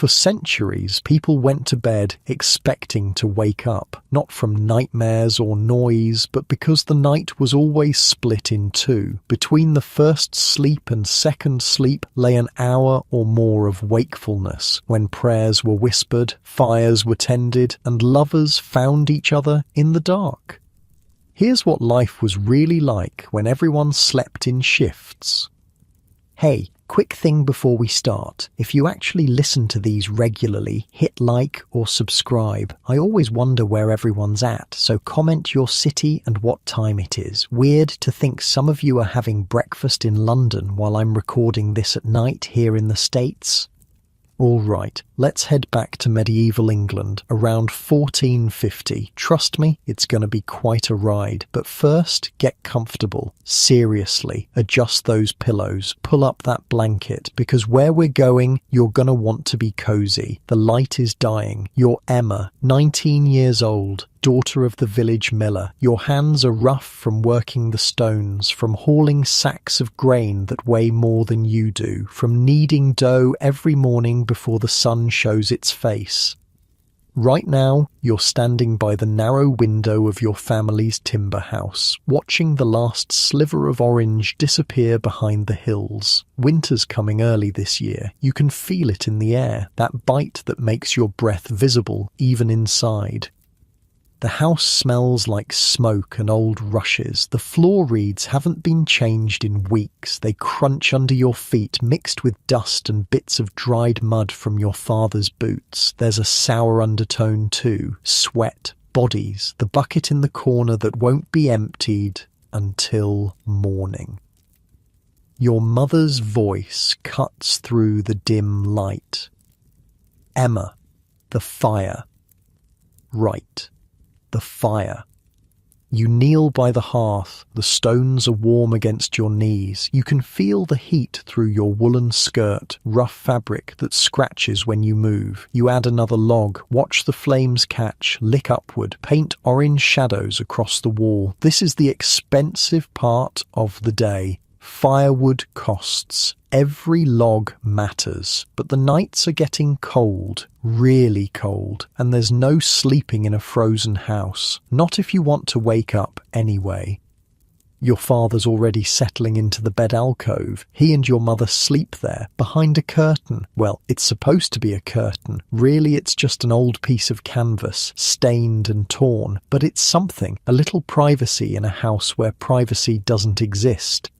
For centuries, people went to bed expecting to wake up, not from nightmares or noise, but because the night was always split in two. Between the first sleep and second sleep lay an hour or more of wakefulness, when prayers were whispered, fires were tended, and lovers found each other in the dark. Here's what life was really like when everyone slept in shifts. Hey, quick thing before we start. If you actually listen to these regularly, hit like or subscribe. I always wonder where everyone's at, so comment your city and what time it is. Weird to think some of you are having breakfast in London while I'm recording this at night here in the States. All right, let's head back to medieval England, around 1450. Trust me, it's going to be quite a ride. But first, get comfortable. Seriously, adjust those pillows, pull up that blanket, because where we're going, you're going to want to be cozy. The light is dying. You're Emma, 19 years old, daughter of the village miller. Your hands are rough from working the stones, from hauling sacks of grain that weigh more than you do, from kneading dough every morning before the sun shows its face. Right now, you're standing by the narrow window of your family's timber house, watching the last sliver of orange disappear behind the hills. Winter's coming early this year. You can feel it in the air, that bite that makes your breath visible even inside. The house smells like smoke and old rushes. The floor reeds haven't been changed in weeks. They crunch under your feet, mixed with dust and bits of dried mud from your father's boots. There's a sour undertone too. Sweat, bodies, the bucket in the corner that won't be emptied until morning. Your mother's voice cuts through the dim light. Emma, the fire. Right. The fire. You kneel by the hearth. The stones are warm against your knees. You can feel the heat through your woolen skirt, rough fabric that scratches when you move. You add another log, watch the flames catch, lick upward, paint orange shadows across the wall. This is the expensive part of the day. Firewood costs. Every log matters, but the nights are getting cold, really cold, and there's no sleeping in a frozen house. Not if you want to wake up anyway. Your father's already settling into the bed alcove. He and your mother sleep there, behind a curtain. Well, it's supposed to be a curtain. Really, it's just an old piece of canvas, stained and torn, but it's something, a little privacy in a house where privacy doesn't exist.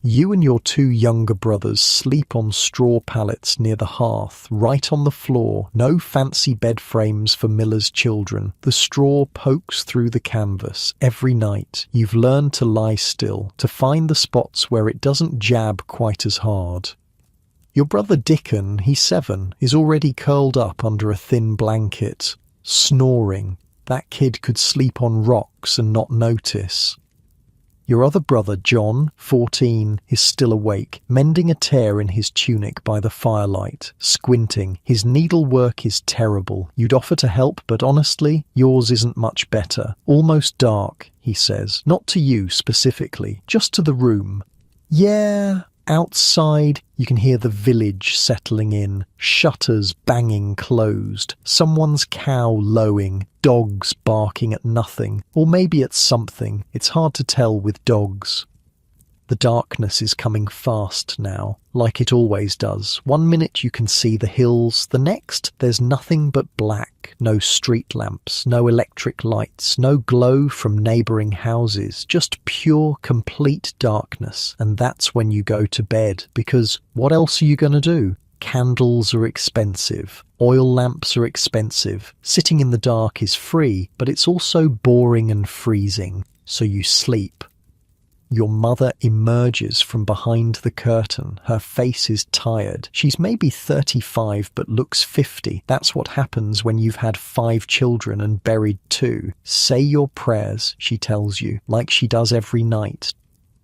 You and your two younger brothers sleep on straw pallets near the hearth, right on the floor. No fancy bed frames for miller's children. The straw pokes through the canvas. Every night, you've learned to lie still, to find the spots where it doesn't jab quite as hard. Your brother Dickon, he's 7, is already curled up under a thin blanket, snoring. That kid could sleep on rocks and not notice. Your other brother, John, 14, is still awake, mending a tear in his tunic by the firelight, squinting. His needlework is terrible. You'd offer to help, but honestly, yours isn't much better. Almost dark, he says. Not to you specifically, just to the room. Yeah. Outside, you can hear the village settling in, shutters banging closed, someone's cow lowing, dogs barking at nothing, or maybe at something. It's hard to tell with dogs. The darkness is coming fast now, like it always does. One minute you can see the hills, the next there's nothing but black. No street lamps, no electric lights, no glow from neighbouring houses, just pure, complete darkness. And that's when you go to bed, because what else are you going to do? Candles are expensive. Oil lamps are expensive. Sitting in the dark is free, but it's also boring and freezing. So you sleep. Your mother emerges from behind the curtain. Her face is tired. She's maybe 35 but looks 50. That's what happens when you've had 5 children and buried 2. Say your prayers, she tells you, like she does every night.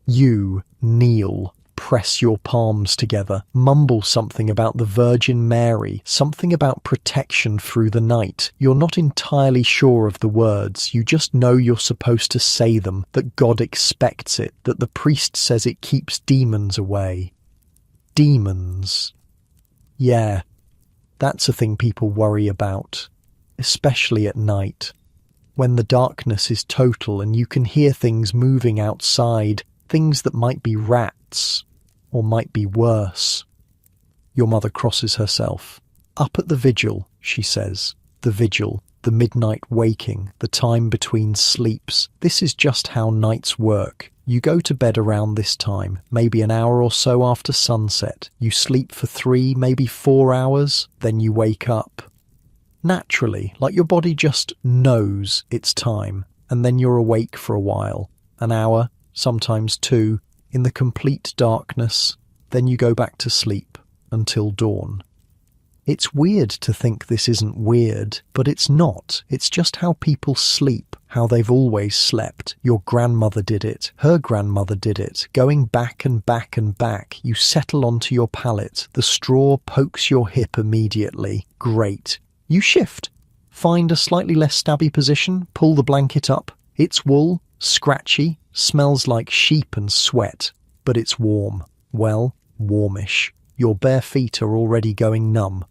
You kneel. Press your palms together, mumble something about the Virgin Mary, something about protection through the night. You're not entirely sure of the words, you just know you're supposed to say them, that God expects it, that the priest says it keeps demons away. Demons. Yeah, That's a thing people worry about, especially at night, when the darkness is total and you can hear things moving outside, things that might be rats, or might be worse. Your mother crosses herself. Up at the vigil, she says. The vigil, the midnight waking, the time between sleeps. This is just how nights work. You go to bed around this time, maybe an hour or so after sunset. You sleep for 3, maybe 4 hours, then you wake up. Naturally, like your body just knows it's time, and then you're awake for a while. An hour, sometimes 2, in the complete darkness. Then you go back to sleep until dawn. It's weird to think this isn't weird, but it's not. It's just how people sleep, how they've always slept. Your grandmother did it. Her grandmother did it. Going back and back and back, you settle onto your pallet. The straw pokes your hip immediately. Great. You shift. Find a slightly less stabby position, pull the blanket up. It's wool, scratchy, smells like sheep and sweat, but it's warm. Well, warmish. Your bare feet are already going numb.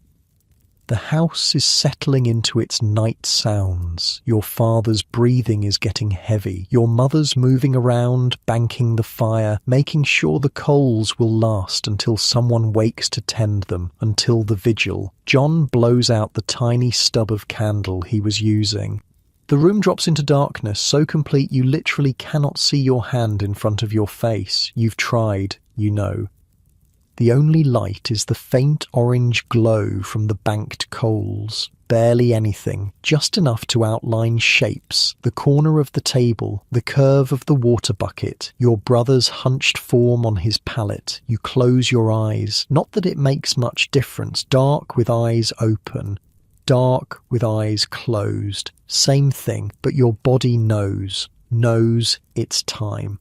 The house is settling into its night sounds. Your father's breathing is getting heavy. Your mother's moving around, banking the fire, making sure the coals will last until someone wakes to tend them, until the vigil. John blows out the tiny stub of candle he was using. The room drops into darkness, so complete you literally cannot see your hand in front of your face. You've tried, you know. The only light is the faint orange glow from the banked coals. Barely anything, just enough to outline shapes, the corner of the table, the curve of the water bucket, your brother's hunched form on his pallet. You close your eyes. Not that it makes much difference. Dark with eyes open. Dark with eyes closed. Same thing, but your body knows it's time.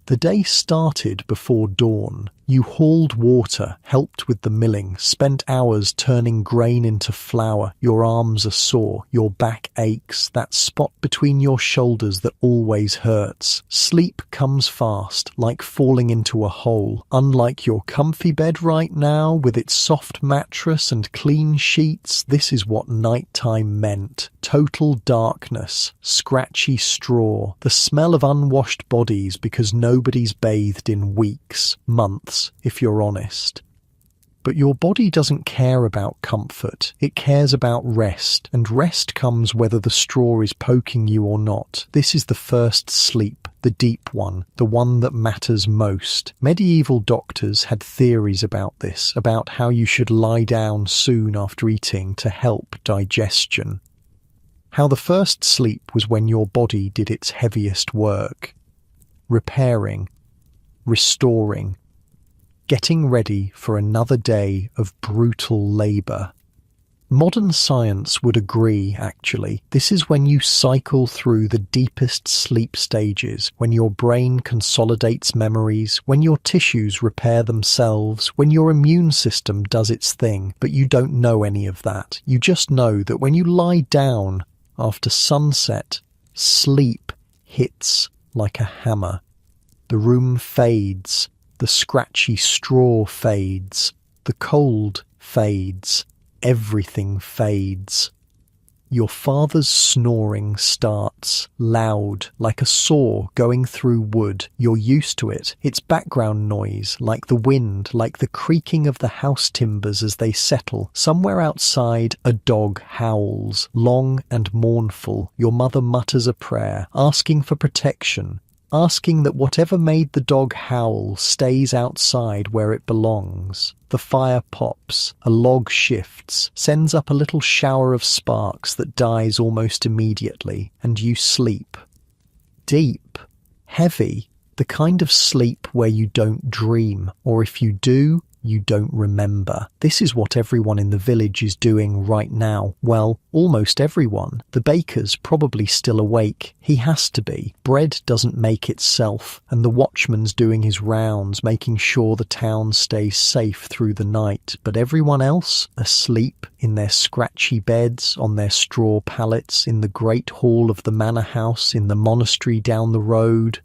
The day started before dawn. You hauled water, helped with the milling, spent hours turning grain into flour. Your arms are sore, your back aches, that spot between your shoulders that always hurts. Sleep comes fast, like falling into a hole. Unlike your comfy bed right now, with its soft mattress and clean sheets, this is what nighttime meant. Total darkness, scratchy straw, the smell of unwashed bodies because nobody's bathed in weeks, months, if you're honest. But your body doesn't care about comfort. It cares about rest, and rest comes whether the straw is poking you or not. This is the first sleep, the deep one, the one that matters most. Medieval doctors had theories about this, about how you should lie down soon after eating to help digestion. How the first sleep was when your body did its heaviest work. Repairing, restoring, getting ready for another day of brutal labour. Modern science would agree, actually. This is when you cycle through the deepest sleep stages, when your brain consolidates memories, when your tissues repair themselves, when your immune system does its thing, but you don't know any of that. You just know that when you lie down after sunset, sleep hits like a hammer. The room fades. The scratchy straw fades. The cold fades. Everything fades. Your father's snoring starts, loud, like a saw going through wood. You're used to it. It's background noise, like the wind, like the creaking of the house timbers as they settle. Somewhere outside, a dog howls, long and mournful. Your mother mutters a prayer, asking for protection, asking that whatever made the dog howl stays outside where it belongs. The fire pops, a log shifts, sends up a little shower of sparks that dies almost immediately, and you sleep. Deep, heavy, the kind of sleep where you don't dream, or if you do, you don't remember. This is what everyone in the village is doing right now. Well, almost everyone. The baker's probably still awake. He has to be. Bread doesn't make itself, and the watchman's doing his rounds, making sure the town stays safe through the night. But everyone else, asleep in their scratchy beds, on their straw pallets, in the great hall of the manor house, in the monastery down the road.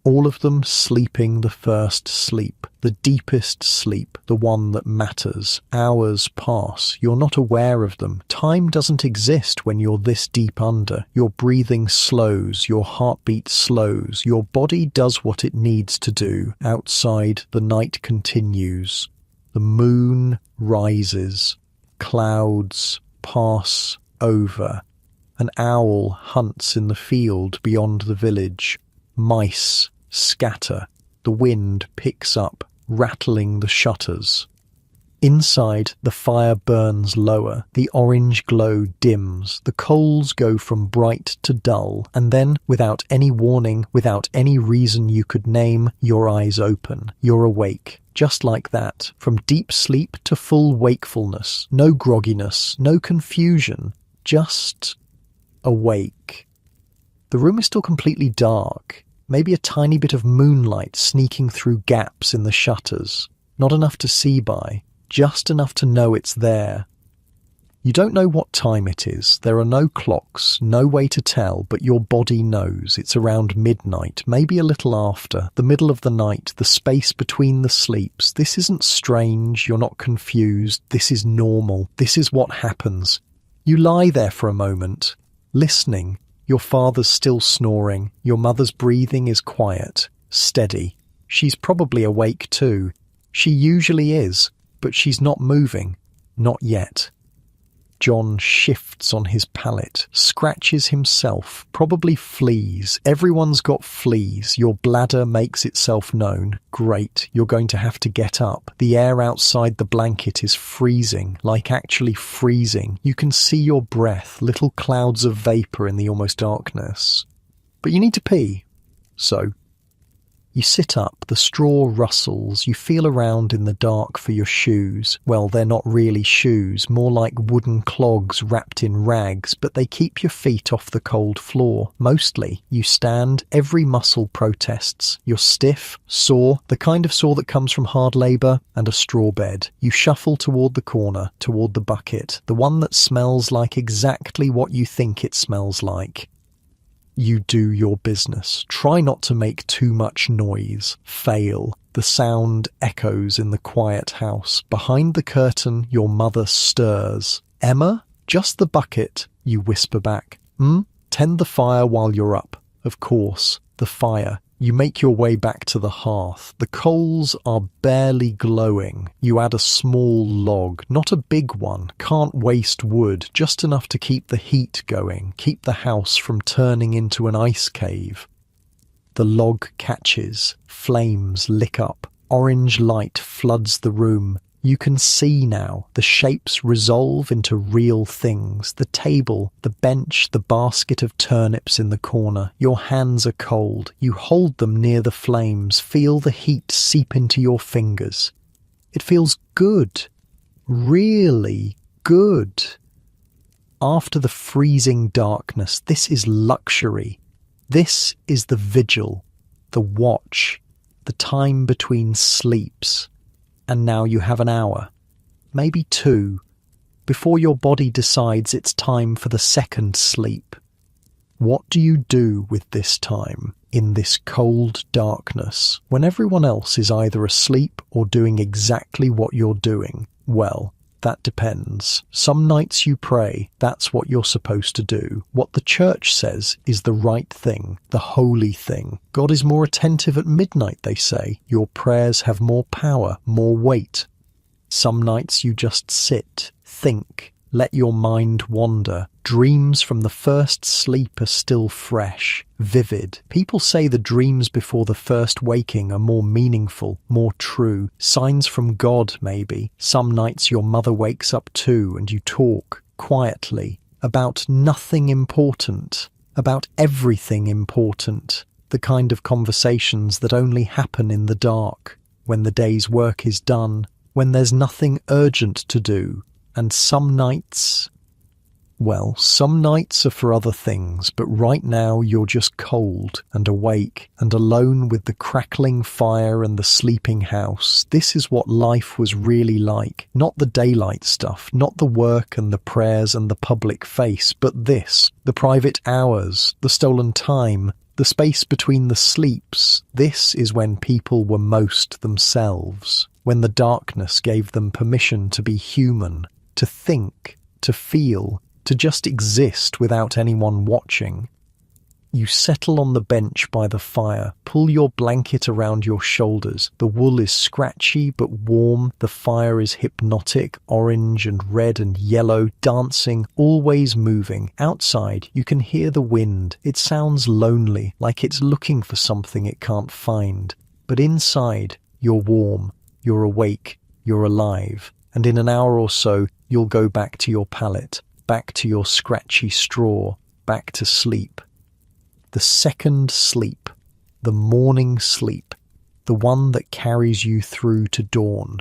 All of them sleeping the first sleep, the deepest sleep, the one that matters. Hours pass. You're not aware of them. Time doesn't exist when you're this deep under. Your breathing slows, your heartbeat slows, your body does what it needs to do. Outside, the night continues. The moon rises. Clouds pass over. An owl hunts in the field beyond the village. Mice scatter. The wind picks up, rattling the shutters. Inside, the fire burns lower. The orange glow dims. The coals go from bright to dull. And then, without any warning, without any reason you could name, your eyes open. You're awake. Just like that. From deep sleep to full wakefulness. No grogginess. No confusion. Just awake. The room is still completely dark. Maybe a tiny bit of moonlight sneaking through gaps in the shutters. Not enough to see by, just enough to know it's there. You don't know what time it is. There are no clocks, no way to tell, but your body knows. It's around midnight, maybe a little after, the middle of the night, the space between the sleeps. This isn't strange, you're not confused. This is normal. This is what happens. You lie there for a moment, listening. Your father's still snoring. Your mother's breathing is quiet, steady. She's probably awake too. She usually is, but she's not moving. Not yet. John shifts on his pallet, scratches himself, probably fleas. Everyone's got fleas. Your bladder makes itself known. Great, you're going to have to get up. The air outside the blanket is freezing, like actually freezing. You can see your breath, little clouds of vapour in the almost darkness. But you need to pee. So you sit up, the straw rustles, you feel around in the dark for your shoes. Well, they're not really shoes, more like wooden clogs wrapped in rags, but they keep your feet off the cold floor. Mostly, you stand, every muscle protests. You're stiff, sore, the kind of sore that comes from hard labour, and a straw bed. You shuffle toward the corner, toward the bucket, the one that smells like exactly what you think it smells like. You do your business. Try not to make too much noise. Fail. The sound echoes in the quiet house. Behind the curtain, your mother stirs. Emma? Just the bucket, you whisper back. Tend the fire while you're up. Of course, the fire. You make your way back to the hearth. The coals are barely glowing. You add a small log, not a big one. Can't waste wood, just enough to keep the heat going, keep the house from turning into an ice cave. The log catches. Flames lick up. Orange light floods the room. You can see now. The shapes resolve into real things. The table, the bench, the basket of turnips in the corner. Your hands are cold. You hold them near the flames. Feel the heat seep into your fingers. It feels good. Really good. After the freezing darkness, this is luxury. This is the vigil, the watch, the time between sleeps. And now you have an hour, maybe 2, before your body decides it's time for the second sleep. What do you do with this time, in this cold darkness, when everyone else is either asleep or doing exactly what you're doing? Well, that depends. Some nights you pray, that's what you're supposed to do. What the church says is the right thing, the holy thing. God is more attentive at midnight, they say. Your prayers have more power, more weight. Some nights you just sit, think, let your mind wander. Dreams from the first sleep are still fresh, vivid. People say the dreams before the first waking are more meaningful, more true. Signs from God, maybe. Some nights your mother wakes up too and you talk, quietly, about nothing important, about everything important. The kind of conversations that only happen in the dark, when the day's work is done, when there's nothing urgent to do. And some nights... Well, some nights are for other things, but right now you're just cold and awake and alone with the crackling fire and the sleeping house. This is what life was really like. Not the daylight stuff, not the work and the prayers and the public face, but this, the private hours, the stolen time, the space between the sleeps, this is when people were most themselves, when the darkness gave them permission to be human, to think, to feel, to just exist without anyone watching. You settle on the bench by the fire, pull your blanket around your shoulders. The wool is scratchy but warm, the fire is hypnotic, orange and red and yellow, dancing, always moving. Outside, you can hear the wind. It sounds lonely, like it's looking for something it can't find. But inside, you're warm, you're awake, you're alive. And in an hour or so, you'll go back to your pallet, back to your scratchy straw, back to sleep. The second sleep, the morning sleep, the one that carries you through to dawn.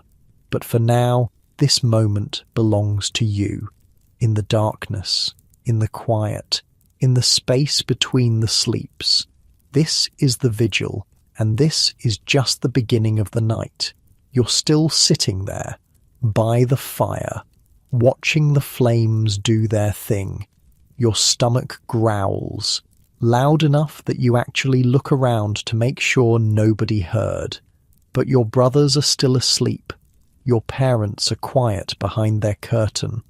But for now, this moment belongs to you, in the darkness, in the quiet, in the space between the sleeps. This is the vigil, and this is just the beginning of the night. You're still sitting there, by the fire, watching the flames do their thing. Your stomach growls, loud enough that you actually look around to make sure nobody heard. But your brothers are still asleep. Your parents are quiet behind their curtain.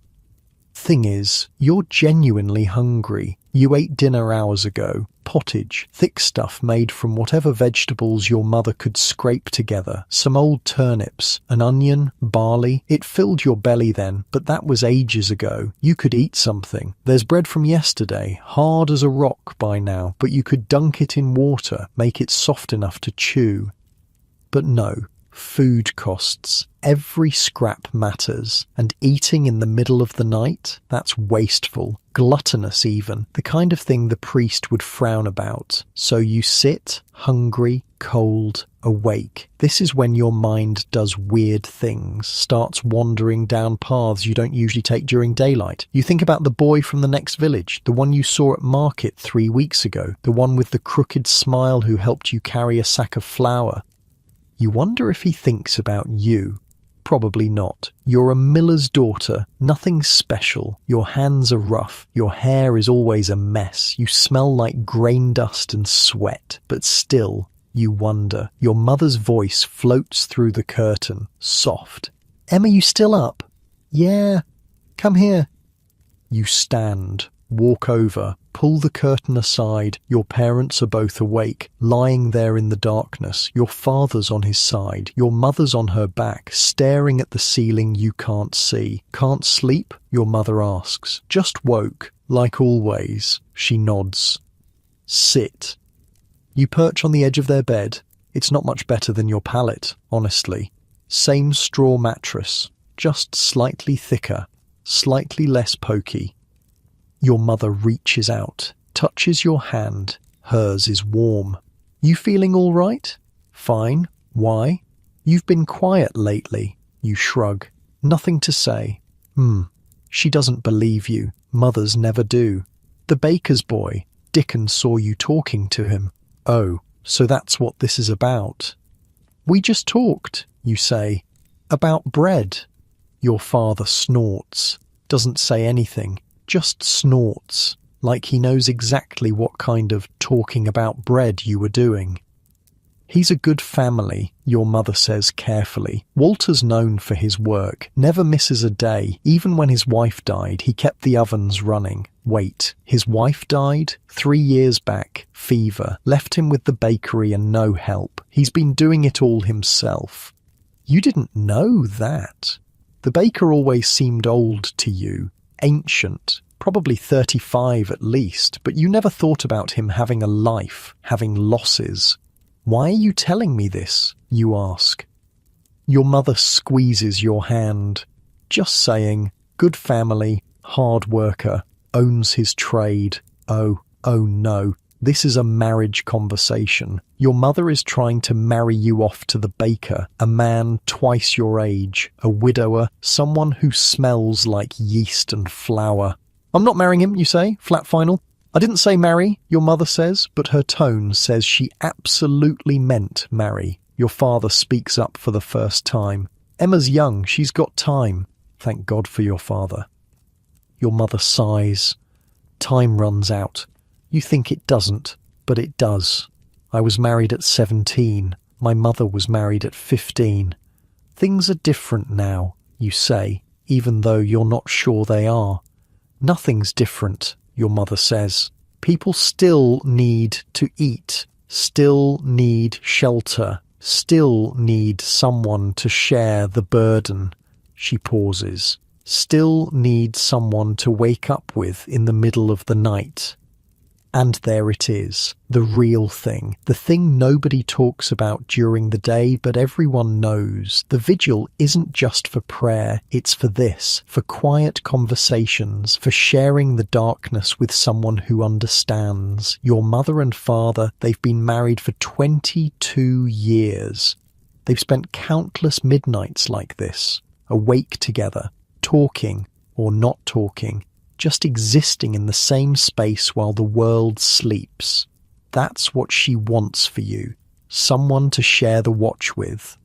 Thing is, you're genuinely hungry. You ate dinner hours ago. Pottage, thick stuff made from whatever vegetables your mother could scrape together. Some old turnips, an onion, barley. It filled your belly then, but that was ages ago. You could eat something. There's bread from yesterday, hard as a rock by now, but you could dunk it in water, make it soft enough to chew. But no. Food costs. Every scrap matters. And eating in the middle of the night? That's wasteful. Gluttonous even. The kind of thing the priest would frown about. So you sit, hungry, cold, awake. This is when your mind does weird things, starts wandering down paths you don't usually take during daylight. You think about the boy from the next village, the one you saw at market 3 weeks ago, the one with the crooked smile who helped you carry a sack of flour. You wonder if he thinks about you. Probably not. You're a miller's daughter, nothing special. Your hands are rough, your hair is always a mess, you smell like grain dust and sweat, but still, you wonder. Your mother's voice floats through the curtain, soft. "Emma, you still up?" "Yeah. Come here." You stand, walk over, pull the curtain aside. Your parents are both awake, lying there in the darkness. Your father's on his side, your mother's on her back, staring at the ceiling you can't see. "Can't sleep?" your mother asks. "Just woke." "Like always." She nods. "Sit." You perch on the edge of their bed. It's not much better than your pallet, honestly. Same straw mattress, just slightly thicker, slightly less pokey. Your mother reaches out, touches your hand. Hers is warm. "You feeling all right?" "Fine. Why?" "You've been quiet lately." You shrug. "Nothing to say." She doesn't believe you. Mothers never do. "The baker's boy. Dickon saw you talking to him." "Oh, so that's what this is about." "We just talked," you say. "About bread." Your father snorts, doesn't say anything. Just snorts, like he knows exactly what kind of talking about bread you were doing. "He's a good family," your mother says carefully. "Walter's known for his work, never misses a day. Even when his wife died, he kept the ovens running." Wait, his wife died? 3 years back, fever, left him with the bakery and no help. He's been doing it all himself. You didn't know that. The baker always seemed old to you. Ancient, probably 35 at least, but you never thought about him having a life, having losses. "Why are you telling me this?" you ask. Your mother squeezes your hand, just saying, "Good family, hard worker, owns his trade." Oh no, this is a marriage conversation. Your mother is trying to marry you off to the baker, a man twice your age, a widower, someone who smells like yeast and flour. "I'm not marrying him," you say, flat final. "I didn't say marry," your mother says, but her tone says she absolutely meant marry. Your father speaks up for the first time. "Emma's young, she's got time." Thank God for your father. Your mother sighs. Time runs out. You think it doesn't, but it does. I was married at 17. My mother was married at 15. Things are different now, you say, even though you're not sure they are. Nothing's different, your mother says. People still need to eat, still need shelter, still need someone to share the burden. She pauses. Still need someone to wake up with in the middle of the night. And there it is, the real thing, the thing nobody talks about during the day but everyone knows. The vigil isn't just for prayer, it's for this, for quiet conversations, for sharing the darkness with someone who understands. Your mother and father, they've been married for 22 years. They've spent countless midnights like this, awake together, talking or not talking, just existing in the same space while the world sleeps. That's what she wants for you, someone to share the watch with.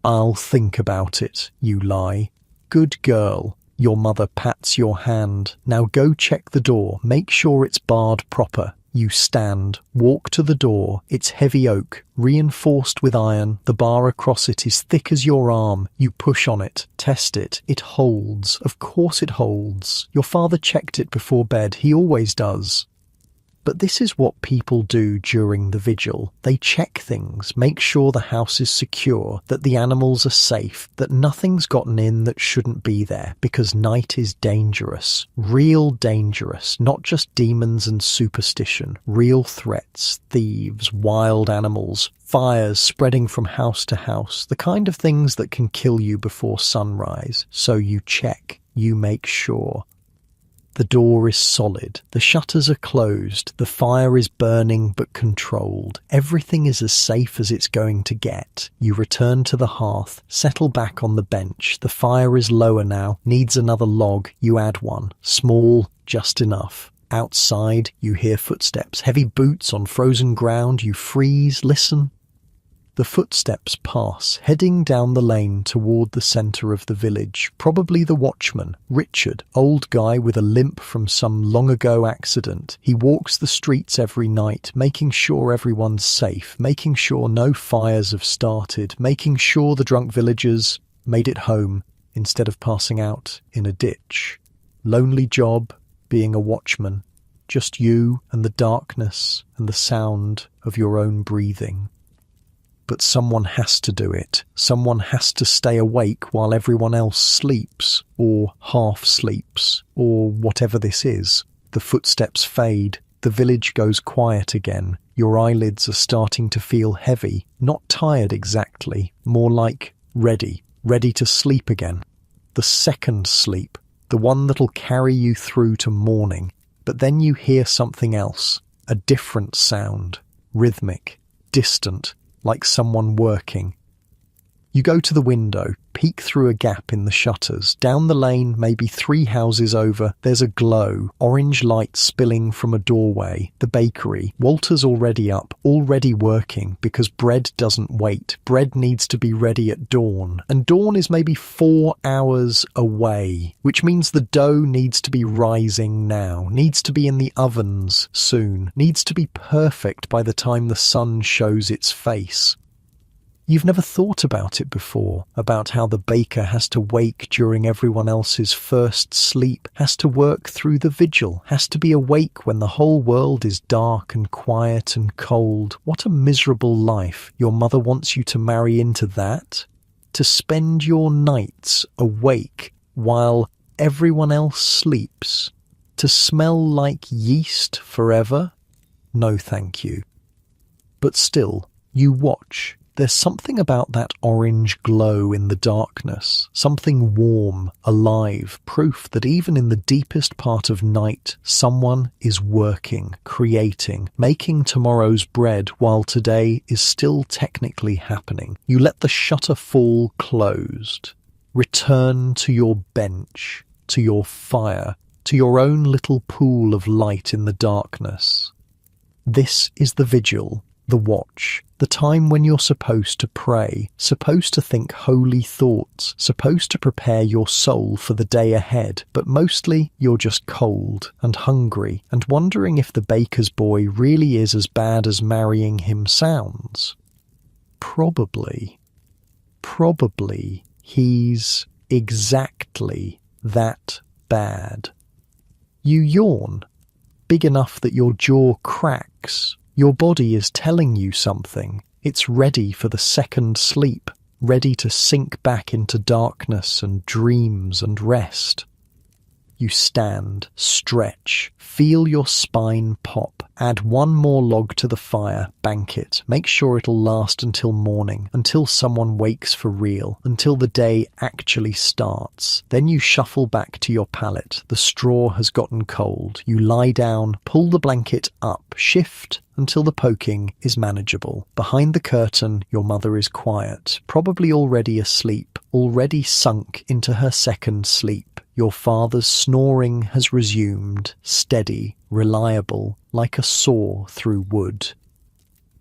I'll think about it, you lie. Good girl. Your mother pats your hand. Now go check the door, make sure it's barred proper. You stand, walk to the door. It's heavy oak, reinforced with iron. The bar across it is thick as your arm. You push on it, test it. It holds. Of course it holds. Your father checked it before bed. He always does. But this is what people do during the vigil. They check things, make sure the house is secure, that the animals are safe, that nothing's gotten in that shouldn't be there, because night is dangerous. Real dangerous, not just demons and superstition. Real threats, thieves, wild animals, fires spreading from house to house, the kind of things that can kill you before sunrise. So you check, you make sure. The door is solid, the shutters are closed, the fire is burning but controlled. Everything is as safe as it's going to get. You return to the hearth, settle back on the bench. The fire is lower now, needs another log. You add one, small, just enough. Outside, you hear footsteps, heavy boots on frozen ground. You freeze, listen. The footsteps pass, heading down the lane toward the centre of the village. Probably the watchman, Richard, old guy with a limp from some long-ago accident. He walks the streets every night, making sure everyone's safe, making sure no fires have started, making sure the drunk villagers made it home instead of passing out in a ditch. Lonely job, being a watchman. Just you and the darkness and the sound of your own breathing. But someone has to do it. Someone has to stay awake while everyone else sleeps, or half sleeps, or whatever this is. The footsteps fade. The village goes quiet again. Your eyelids are starting to feel heavy. Not tired exactly, more like ready to sleep again. The second sleep, the one that'll carry you through to morning. But then you hear something else, a different sound, rhythmic, distant, like someone working. You go to the window, peek through a gap in the shutters. Down the lane, maybe 3 houses over, there's a glow, orange light spilling from a doorway. The bakery. Walter's already up, already working, because bread doesn't wait. Bread needs to be ready at dawn. And dawn is maybe 4 hours away, which means the dough needs to be rising now, needs to be in the ovens soon, needs to be perfect by the time the sun shows its face. You've never thought about it before, about how the baker has to wake during everyone else's first sleep, has to work through the vigil, has to be awake when the whole world is dark and quiet and cold. What a miserable life. Your mother wants you to marry into that? To spend your nights awake while everyone else sleeps? To smell like yeast forever? No, thank you. But still, you watch. There's something about that orange glow in the darkness, something warm, alive, proof that even in the deepest part of night, someone is working, creating, making tomorrow's bread while today is still technically happening. You let the shutter fall closed. Return to your bench, to your fire, to your own little pool of light in the darkness. This is the vigil. The watch, the time when you're supposed to pray, supposed to think holy thoughts, supposed to prepare your soul for the day ahead, but mostly you're just cold and hungry and wondering if the baker's boy really is as bad as marrying him sounds. Probably he's exactly that bad. You yawn, big enough that your jaw cracks. Your body is telling you something. It's ready for the second sleep, ready to sink back into darkness and dreams and rest. You stand, stretch, feel your spine pop, add one more log to the fire, bank it, make sure it'll last until morning, until someone wakes for real, until the day actually starts. Then you shuffle back to your pallet. The straw has gotten cold. You lie down, pull the blanket up, shift until the poking is manageable. Behind the curtain, your mother is quiet, probably already asleep, already sunk into her second sleep. Your father's snoring has resumed, steady, reliable, like a saw through wood.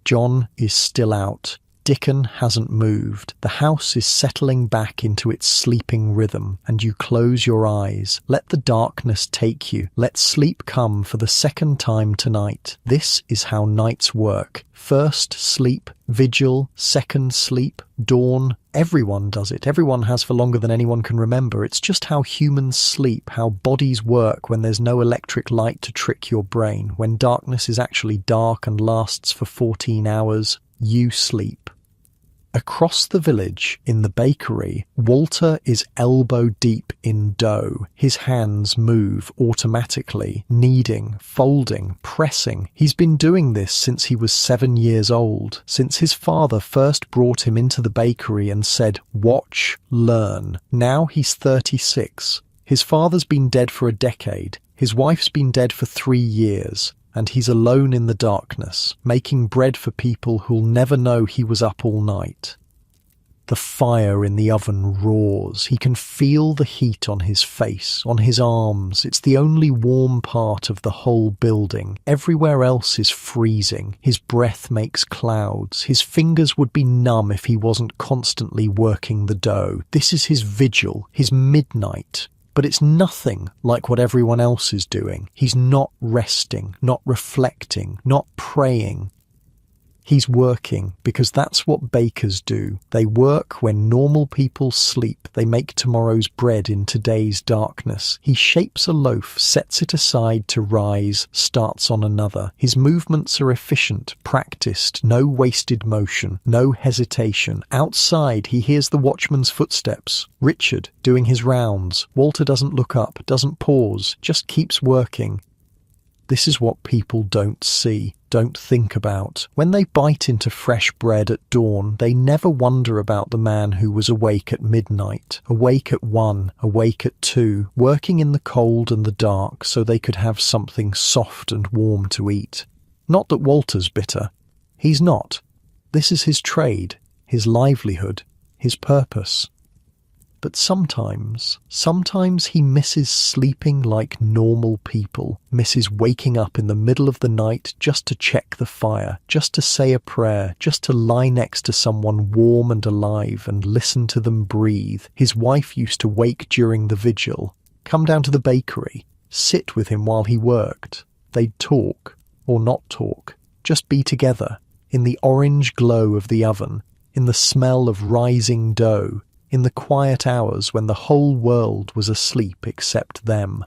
John is still out. Dickon hasn't moved. The house is settling back into its sleeping rhythm, and you close your eyes. Let the darkness take you. Let sleep come for the second time tonight. This is how nights work. First sleep, vigil, second sleep, dawn. Everyone does it. Everyone has for longer than anyone can remember. It's just how humans sleep, how bodies work when there's no electric light to trick your brain, when darkness is actually dark and lasts for 14 hours. You sleep. Across the village, in the bakery, Walter is elbow deep in dough. His hands move automatically, kneading, folding, pressing. He's been doing this since he was 7 years old, since his father first brought him into the bakery and said, "Watch, learn." Now he's 36. His father's been dead for a decade. His wife's been dead for 3 years. And he's alone in the darkness, making bread for people who'll never know he was up all night. The fire in the oven roars. He can feel the heat on his face, on his arms. It's the only warm part of the whole building. Everywhere else is freezing. His breath makes clouds. His fingers would be numb if he wasn't constantly working the dough. This is his vigil, his midnight. But it's nothing like what everyone else is doing. He's not resting, not reflecting, not praying. He's working, because that's what bakers do. They work when normal people sleep. They make tomorrow's bread in today's darkness. He shapes a loaf, sets it aside to rise, starts on another. His movements are efficient, practiced, no wasted motion, no hesitation. Outside, he hears the watchman's footsteps. Richard doing his rounds. Walter doesn't look up, doesn't pause, just keeps working. This is what people don't see, don't think about. When they bite into fresh bread at dawn, they never wonder about the man who was awake at midnight, awake at 1, awake at 2, working in the cold and the dark so they could have something soft and warm to eat. Not that Walter's bitter. He's not. This is his trade, his livelihood, his purpose. But sometimes he misses sleeping like normal people, misses waking up in the middle of the night just to check the fire, just to say a prayer, just to lie next to someone warm and alive and listen to them breathe. His wife used to wake during the vigil, come down to the bakery, sit with him while he worked. They'd talk, or not talk, just be together, in the orange glow of the oven, in the smell of rising dough, in the quiet hours when the whole world was asleep except them.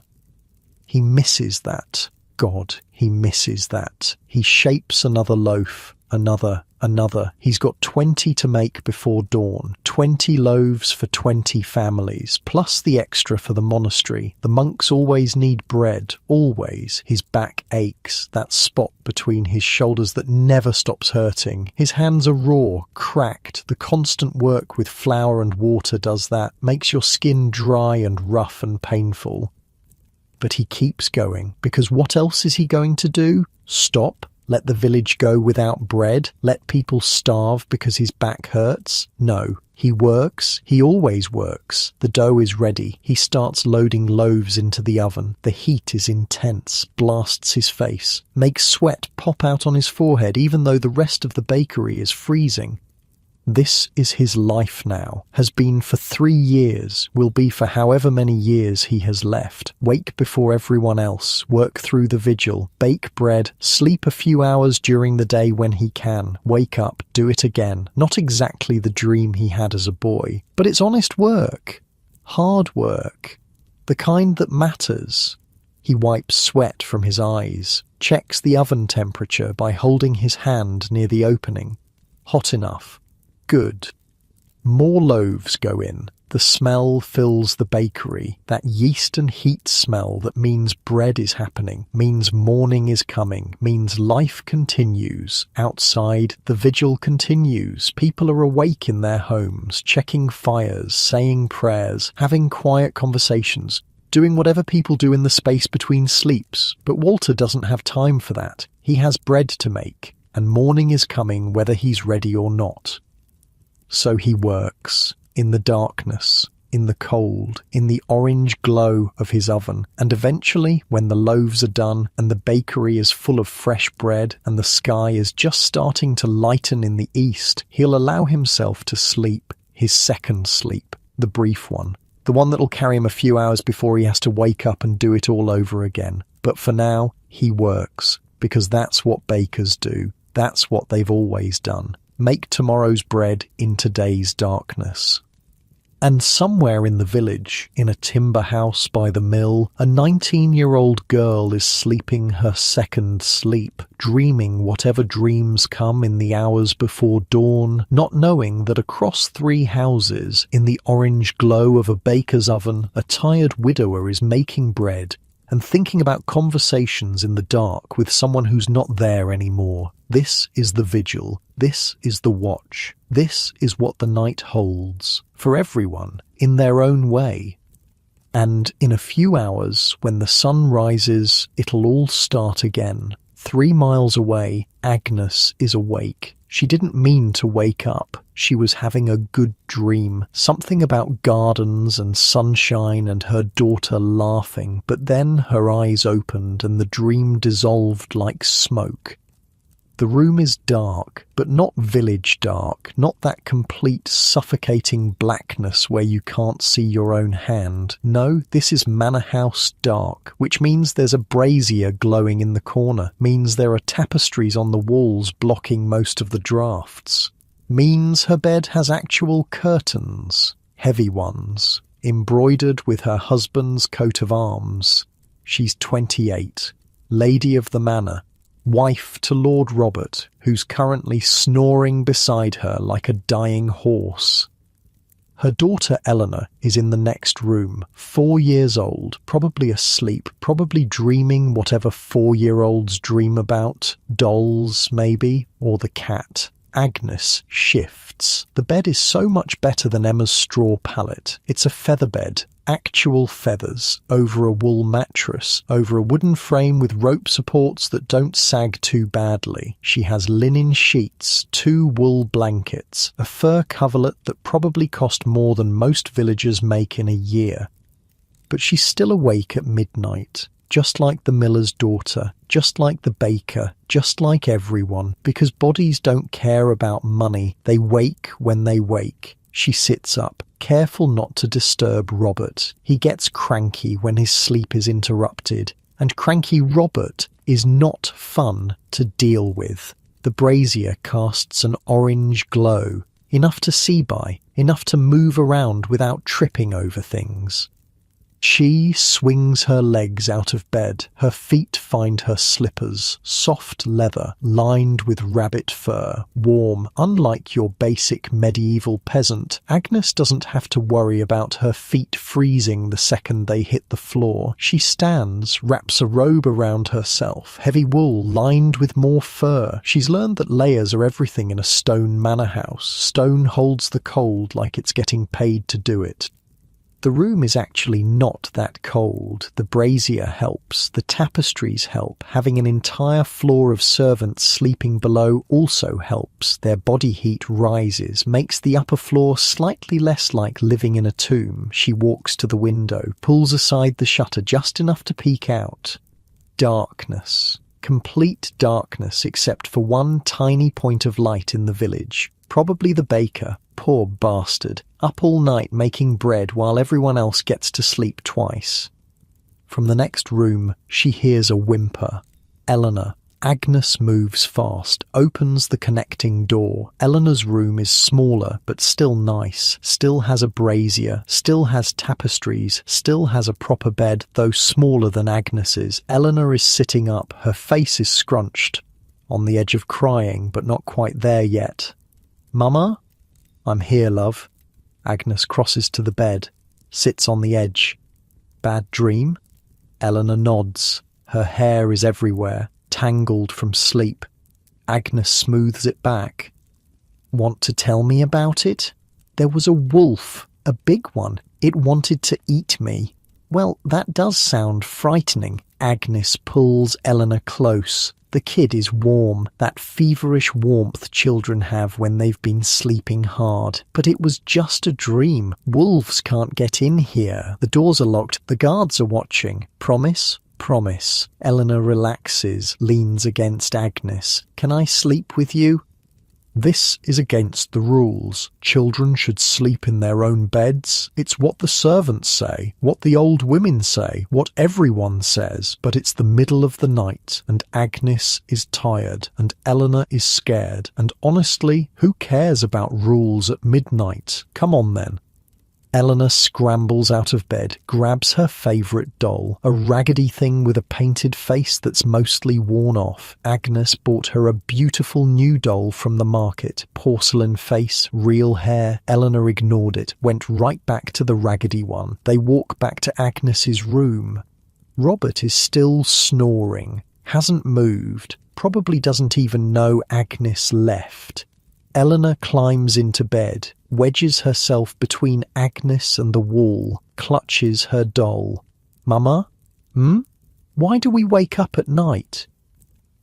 He misses that. God, he misses that. He shapes another loaf, another. He's got 20 to make before dawn, 20 loaves for 20 families, plus the extra for the monastery. The monks always need bread, always. His back aches, that spot between his shoulders that never stops hurting. His hands are raw, cracked. The constant work with flour and water does that, makes your skin dry and rough and painful. But he keeps going, because what else is he going to do? Stop? Let the village go without bread? Let people starve because his back hurts? No, He works, he always works. The dough is ready. He starts loading loaves into the oven. The heat is intense, blasts his face, makes sweat pop out on his forehead even though the rest of the bakery is freezing. This is his life now, has been for 3 years, will be for however many years he has left. Wake before everyone else, work through the vigil, bake bread, sleep a few hours during the day when he can, wake up, do it again. Not exactly the dream he had as a boy, but it's honest work. Hard work. The kind that matters. He wipes sweat from his eyes, checks the oven temperature by holding his hand near the opening. Hot enough. Good. More loaves go in. The smell fills the bakery. That yeast and heat smell that means bread is happening, means morning is coming, means life continues. Outside, the vigil continues. People are awake in their homes, checking fires, saying prayers, having quiet conversations, doing whatever people do in the space between sleeps. But Walter doesn't have time for that. He has bread to make, and morning is coming whether he's ready or not. So he works, in the darkness, in the cold, in the orange glow of his oven, and eventually, when the loaves are done, and the bakery is full of fresh bread, and the sky is just starting to lighten in the east, he'll allow himself to sleep, his second sleep, the brief one, the one that'll carry him a few hours before he has to wake up and do it all over again. But for now, he works, because that's what bakers do, that's what they've always done. Make tomorrow's bread in today's darkness. And somewhere in the village, in a timber house by the mill, a 19-year-old girl is sleeping her second sleep, dreaming whatever dreams come in the hours before dawn, not knowing that across 3 houses, in the orange glow of a baker's oven, a tired widower is making bread, and thinking about conversations in the dark with someone who's not there anymore. This is the vigil. This is the watch. This is what the night holds, for everyone, in their own way. And in a few hours, when the sun rises, it'll all start again. 3 miles away, Agnes is awake. She didn't mean to wake up. She was having a good dream, something about gardens and sunshine and her daughter laughing, but then her eyes opened and the dream dissolved like smoke. The room is dark, but not village dark, not that complete suffocating blackness where you can't see your own hand. No, this is manor house dark, which means there's a brazier glowing in the corner, means there are tapestries on the walls blocking most of the drafts, means her bed has actual curtains, heavy ones, embroidered with her husband's coat of arms. She's 28, lady of the manor, wife to Lord Robert, who's currently snoring beside her like a dying horse. Her daughter Eleanor is in the next room, 4 years old, probably asleep, probably dreaming whatever 4-year-olds dream about, dolls maybe, or the cat. Agnes shifts. The bed is so much better than Emma's straw pallet. It's a feather bed, actual feathers, over a wool mattress, over a wooden frame with rope supports that don't sag too badly. She has linen sheets, 2 wool blankets, a fur coverlet that probably cost more than most villagers make in a year. But she's still awake at midnight, just like the miller's daughter, just like the baker, just like everyone, because bodies don't care about money. They wake when they wake. She sits up, careful not to disturb Robert. He gets cranky when his sleep is interrupted, and cranky Robert is not fun to deal with. The brazier casts an orange glow, enough to see by, enough to move around without tripping over things. She swings her legs out of bed. Her feet find her slippers, soft leather, lined with rabbit fur, warm. Unlike your basic medieval peasant, Agnes doesn't have to worry about her feet freezing the second they hit the floor. She stands, wraps a robe around herself, heavy wool lined with more fur. She's learned that layers are everything in a stone manor house. Stone holds the cold like it's getting paid to do it. The room is actually not that cold. The brazier helps. The tapestries help. Having an entire floor of servants sleeping below also helps. Their body heat rises, makes the upper floor slightly less like living in a tomb. She walks to the window, pulls aside the shutter just enough to peek out. Darkness. Complete darkness except for one tiny point of light in the village. Probably the baker. Poor bastard. Up all night making bread while everyone else gets to sleep twice. From the next room, she hears a whimper. Eleanor. Agnes moves fast, opens the connecting door. Eleanor's room is smaller, but still nice. Still has a brazier, still has tapestries, still has a proper bed, though smaller than Agnes's. Eleanor is sitting up, her face is scrunched. On the edge of crying, but not quite there yet. Mama? I'm here, love. Agnes crosses to the bed, sits on the edge. Bad dream? Eleanor nods. Her hair is everywhere, tangled from sleep. Agnes smooths it back. Want to tell me about it? There was a wolf, a big one. It wanted to eat me. Well, that does sound frightening. Agnes pulls Eleanor close. The kid is warm, that feverish warmth children have when they've been sleeping hard. But it was just a dream. Wolves can't get in here. The doors are locked. The guards are watching. Promise? Promise. Eleanor relaxes, leans against Agnes. Can I sleep with you? This is against the rules. Children should sleep in their own beds. It's what the servants say, what the old women say, what everyone says, but it's the middle of the night, and Agnes is tired, and Eleanor is scared, and honestly, who cares about rules at midnight? Come on then. Eleanor scrambles out of bed, grabs her favourite doll, a raggedy thing with a painted face that's mostly worn off. Agnes bought her a beautiful new doll from the market. Porcelain face, real hair. Eleanor ignored it, went right back to the raggedy one. They walk back to Agnes's room. Robert is still snoring, hasn't moved, probably doesn't even know Agnes left. Eleanor climbs into bed, wedges herself between Agnes and the wall, clutches her doll. Mama? Why do we wake up at night?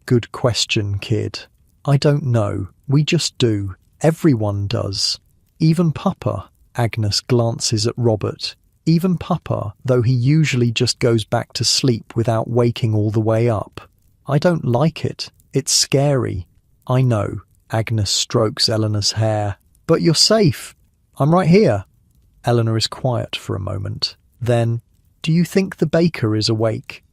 Good question, kid. I don't know. We just do. Everyone does. Even Papa. Agnes glances at Robert. Even Papa, though he usually just goes back to sleep without waking all the way up. I don't like it. It's scary. I know. Agnes strokes Eleanor's hair. But you're safe. I'm right here. Eleanor is quiet for a moment. Then, do you think the baker is awake?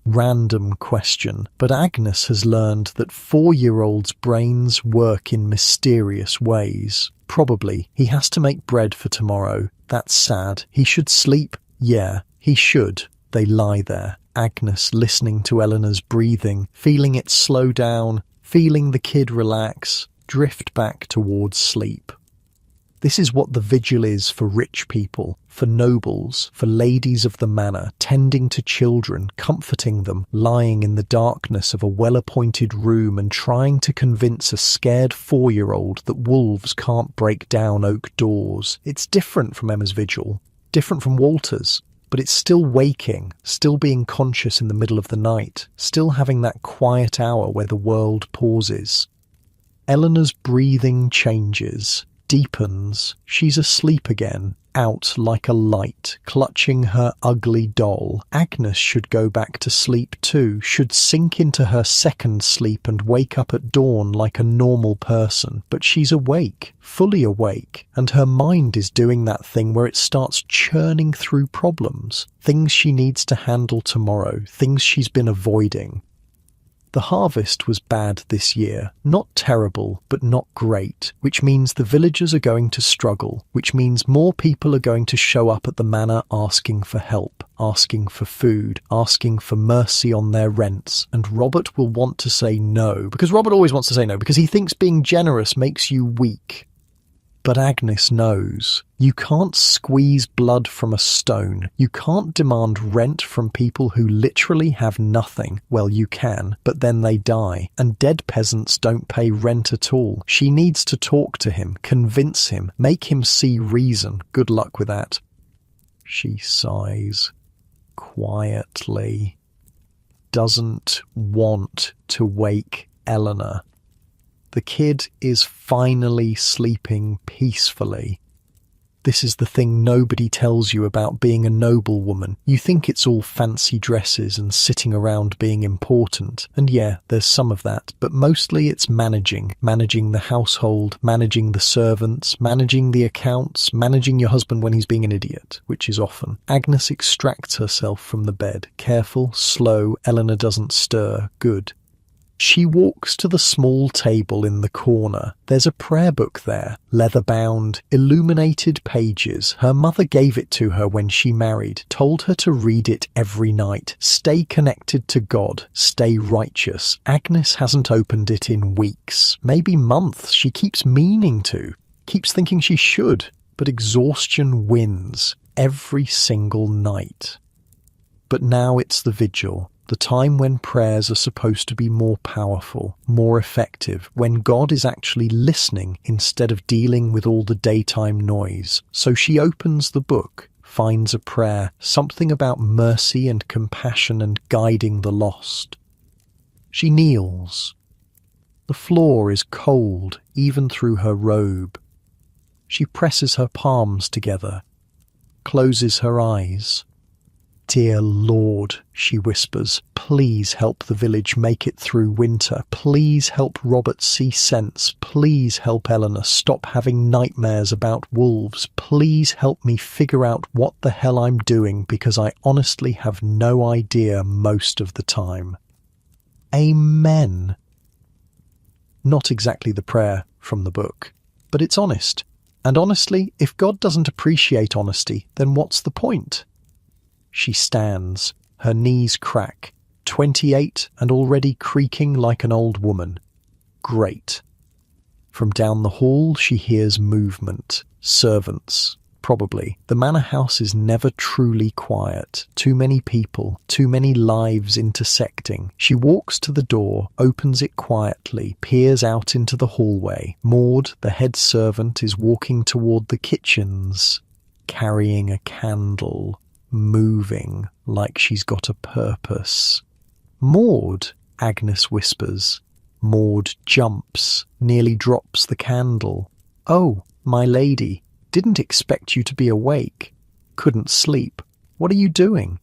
Random question, but Agnes has learned that 4-year-olds' brains work in mysterious ways. Probably. He has to make bread for tomorrow. That's sad. He should sleep. Yeah, he should. They lie there. Agnes listening to Eleanor's breathing, feeling it slow down, feeling the kid relax, drift back towards sleep. This is what the vigil is for rich people, for nobles, for ladies of the manor, tending to children, comforting them, lying in the darkness of a well-appointed room and trying to convince a scared 4-year-old that wolves can't break down oak doors. It's different from Emma's vigil, different from Walter's, but it's still waking, still being conscious in the middle of the night, still having that quiet hour where the world pauses. Eleanor's breathing changes, deepens. She's asleep again, out like a light, clutching her ugly doll. Agnes should go back to sleep too, should sink into her second sleep and wake up at dawn like a normal person. But she's awake, fully awake, and her mind is doing that thing where it starts churning through problems, things she needs to handle tomorrow, things she's been avoiding. The harvest was bad this year. Not terrible, but not great, which means the villagers are going to struggle, which means more people are going to show up at the manor asking for help, asking for food, asking for mercy on their rents, and Robert will want to say no, because Robert always wants to say no, because he thinks being generous makes you weak. But Agnes knows. You can't squeeze blood from a stone. You can't demand rent from people who literally have nothing. Well, you can, but then they die. And dead peasants don't pay rent at all. She needs to talk to him, convince him, make him see reason. Good luck with that. she sighs quietly. Doesn't want to wake Eleanor. The kid is finally sleeping peacefully. This is the thing nobody tells you about being a noblewoman. You think it's all fancy dresses and sitting around being important. And yeah, there's some of that, but mostly it's managing the household, managing the servants, managing the accounts, managing your husband when he's being an idiot, which is often. Agnes extracts herself from the bed. Careful, slow, Eleanor doesn't stir. Good. She walks to the small table in the corner. There's a prayer book there, leather-bound, illuminated pages. Her mother gave it to her when she married, told her to read it every night. Stay connected to God, stay righteous. Agnes hasn't opened it in weeks, maybe months. She keeps meaning to, keeps thinking she should, but exhaustion wins every single night. But now it's the vigil. The time when prayers are supposed to be more powerful, more effective, when God is actually listening instead of dealing with all the daytime noise. So she opens the book, finds a prayer, something about mercy and compassion and guiding the lost. She kneels. The floor is cold, even through her robe. She presses her palms together, closes her eyes. "Dear Lord," she whispers, "please help the village make it through winter. Please help Robert see sense. Please help Eleanor stop having nightmares about wolves. Please help me figure out what the hell I'm doing, because I honestly have no idea most of the time." Amen. Not exactly the prayer from the book, but it's honest. And honestly, if God doesn't appreciate honesty, then what's the point? She stands, her knees crack, 28 and already creaking like an old woman. Great. From down the hall she hears movement. Servants, probably. The manor house is never truly quiet. Too many people, too many lives intersecting. She walks to the door, opens it quietly, peers out into the hallway. Maud, the head servant, is walking toward the kitchens, carrying a candle. Moving like she's got a purpose. "Maud," Agnes whispers. Maud jumps, nearly drops the candle. "Oh, my lady, didn't expect you to be awake. Couldn't sleep. What are you doing?"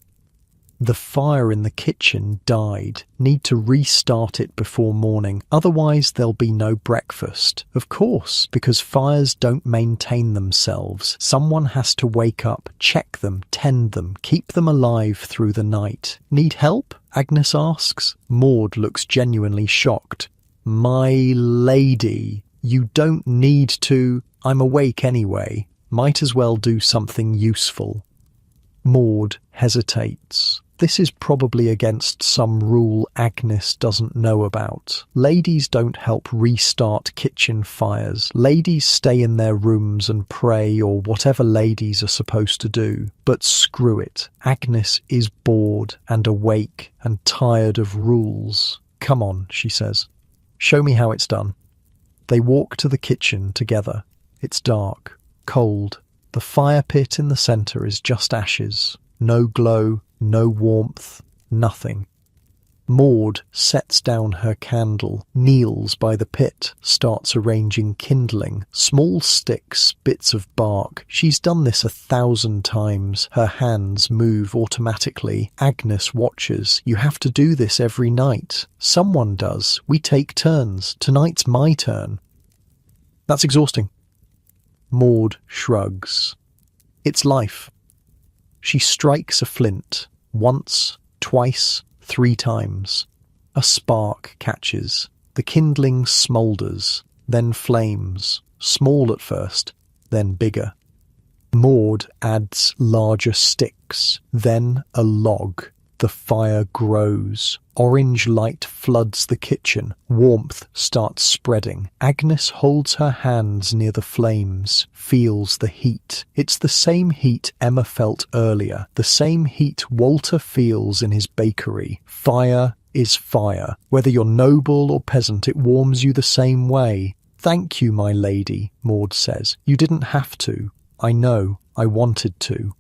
"The fire in the kitchen died. Need to restart it before morning. Otherwise there'll be no breakfast." Of course, because fires don't maintain themselves. Someone has to wake up, check them, tend them, keep them alive through the night. "Need help?" Agnes asks. Maud looks genuinely shocked. "My lady, you don't need to. I'm awake anyway. Might as well do something useful." Maud hesitates. This is probably against some rule Agnes doesn't know about. Ladies don't help restart kitchen fires. Ladies stay in their rooms and pray, or whatever ladies are supposed to do. But screw it. Agnes is bored and awake and tired of rules. "Come on," she says. "Show me how it's done." They walk to the kitchen together. It's dark, cold. The fire pit in the centre is just ashes. No glow, no warmth, nothing. Maud sets down her candle, kneels by the pit, starts arranging kindling, small sticks, bits of bark. She's done this 1,000 times. Her hands move automatically. Agnes watches. "You have to do this every night." "Someone does. We take turns. Tonight's my turn." "That's exhausting." Maud shrugs. It's life. She strikes a flint, once, twice, 3 times. A spark catches. The kindling smoulders, then flames, small at first, then bigger. Maud adds larger sticks, then a log. The fire grows. Orange light floods the kitchen. Warmth starts spreading. Agnes holds her hands near the flames, feels the heat. It's the same heat Emma felt earlier, the same heat Walter feels in his bakery. Fire is fire. Whether you're noble or peasant, it warms you the same way. "Thank you, my lady," Maud says. "You didn't have to. I know. I wanted to."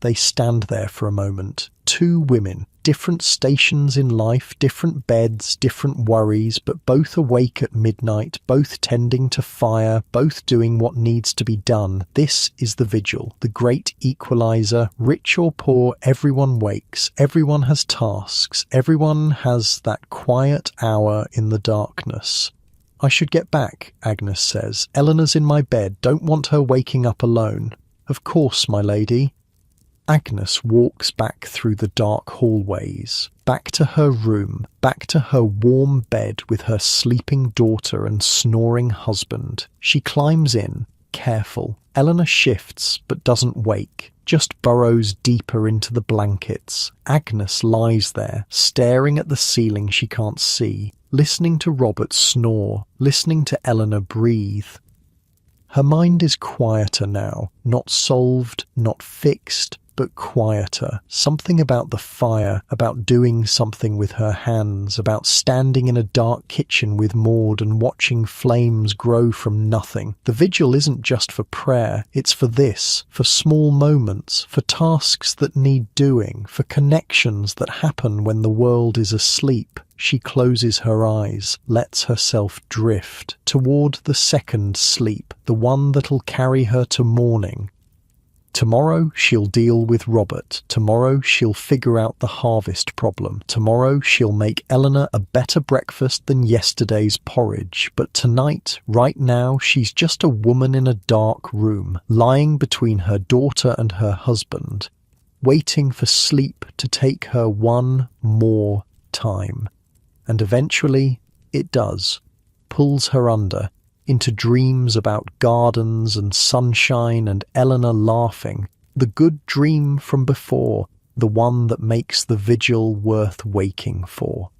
They stand there for a moment. Two women, different stations in life, different beds, different worries, but both awake at midnight, both tending to fire, both doing what needs to be done. This is the vigil, the great equalizer. Rich or poor, everyone wakes, everyone has tasks, everyone has that quiet hour in the darkness. I should get back, Agnes says. Eleanor's in my bed, don't want her waking up alone. Of course, my lady. Agnes walks back through the dark hallways, back to her room, back to her warm bed with her sleeping daughter and snoring husband. She climbs in, careful. Eleanor shifts, but doesn't wake, just burrows deeper into the blankets. Agnes lies there, staring at the ceiling she can't see, listening to Robert snore, listening to Eleanor breathe. Her mind is quieter now, not solved, not fixed, but quieter. Something about the fire, about doing something with her hands, about standing in a dark kitchen with Maud and watching flames grow from nothing. The vigil isn't just for prayer, it's for this, for small moments, for tasks that need doing, for connections that happen when the world is asleep. She closes her eyes, lets herself drift toward the second sleep, the one that'll carry her to morning. Tomorrow she'll deal with Robert. Tomorrow she'll figure out the harvest problem. Tomorrow she'll make Eleanor a better breakfast than yesterday's porridge. But tonight, right now, she's just a woman in a dark room, lying between her daughter and her husband, waiting for sleep to take her one more time. And eventually, it does. Pulls her under, into dreams about gardens and sunshine and Eleanor laughing, the good dream from before, the one that makes the vigil worth waking for.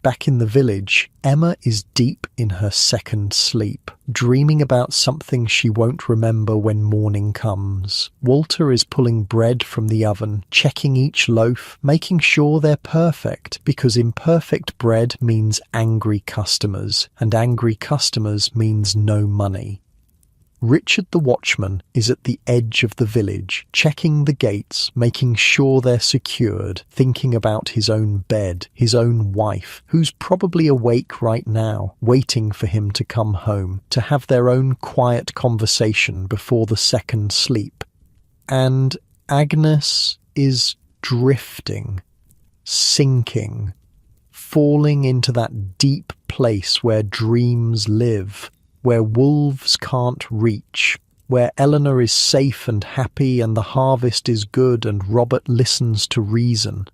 Back in the village, Emma is deep in her second sleep, dreaming about something she won't remember when morning comes. Walter is pulling bread from the oven, checking each loaf, making sure they're perfect, because imperfect bread means angry customers, and angry customers means no money. Richard the watchman is at the edge of the village, checking the gates, making sure they're secured, thinking about his own bed, his own wife, who's probably awake right now, waiting for him to come home, to have their own quiet conversation before the second sleep. And Agnes is drifting, sinking, falling into that deep place where dreams live, where wolves can't reach, where Eleanor is safe and happy and the harvest is good and Robert listens to reason.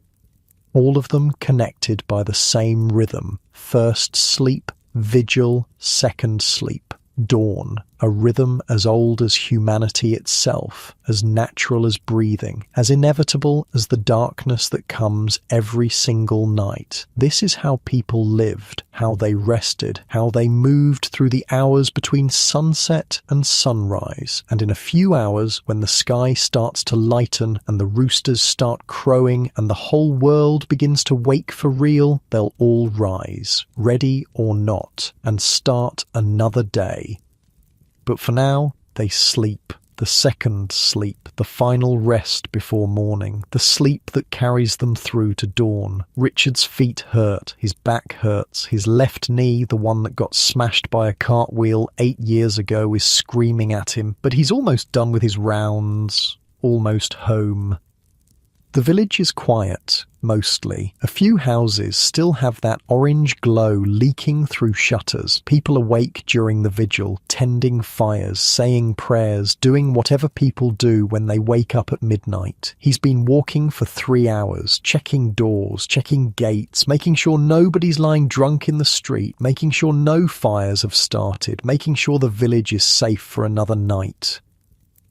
All of them connected by the same rhythm. First sleep, vigil, second sleep, dawn. A rhythm as old as humanity itself, as natural as breathing, as inevitable as the darkness that comes every single night. This is how people lived, how they rested, how they moved through the hours between sunset and sunrise. And in a few hours, when the sky starts to lighten and the roosters start crowing and the whole world begins to wake for real, they'll all rise, ready or not, and start another day. But for now, they sleep, the second sleep, the final rest before morning, the sleep that carries them through to dawn. Richard's feet hurt, his back hurts, his left knee, the one that got smashed by a cartwheel 8 years ago, is screaming at him, but he's almost done with his rounds, almost home. The village is quiet, mostly. A few houses still have that orange glow leaking through shutters. People awake during the vigil, tending fires, saying prayers, doing whatever people do when they wake up at midnight. He's been walking for 3 hours, checking doors, checking gates, making sure nobody's lying drunk in the street, making sure no fires have started, making sure the village is safe for another night.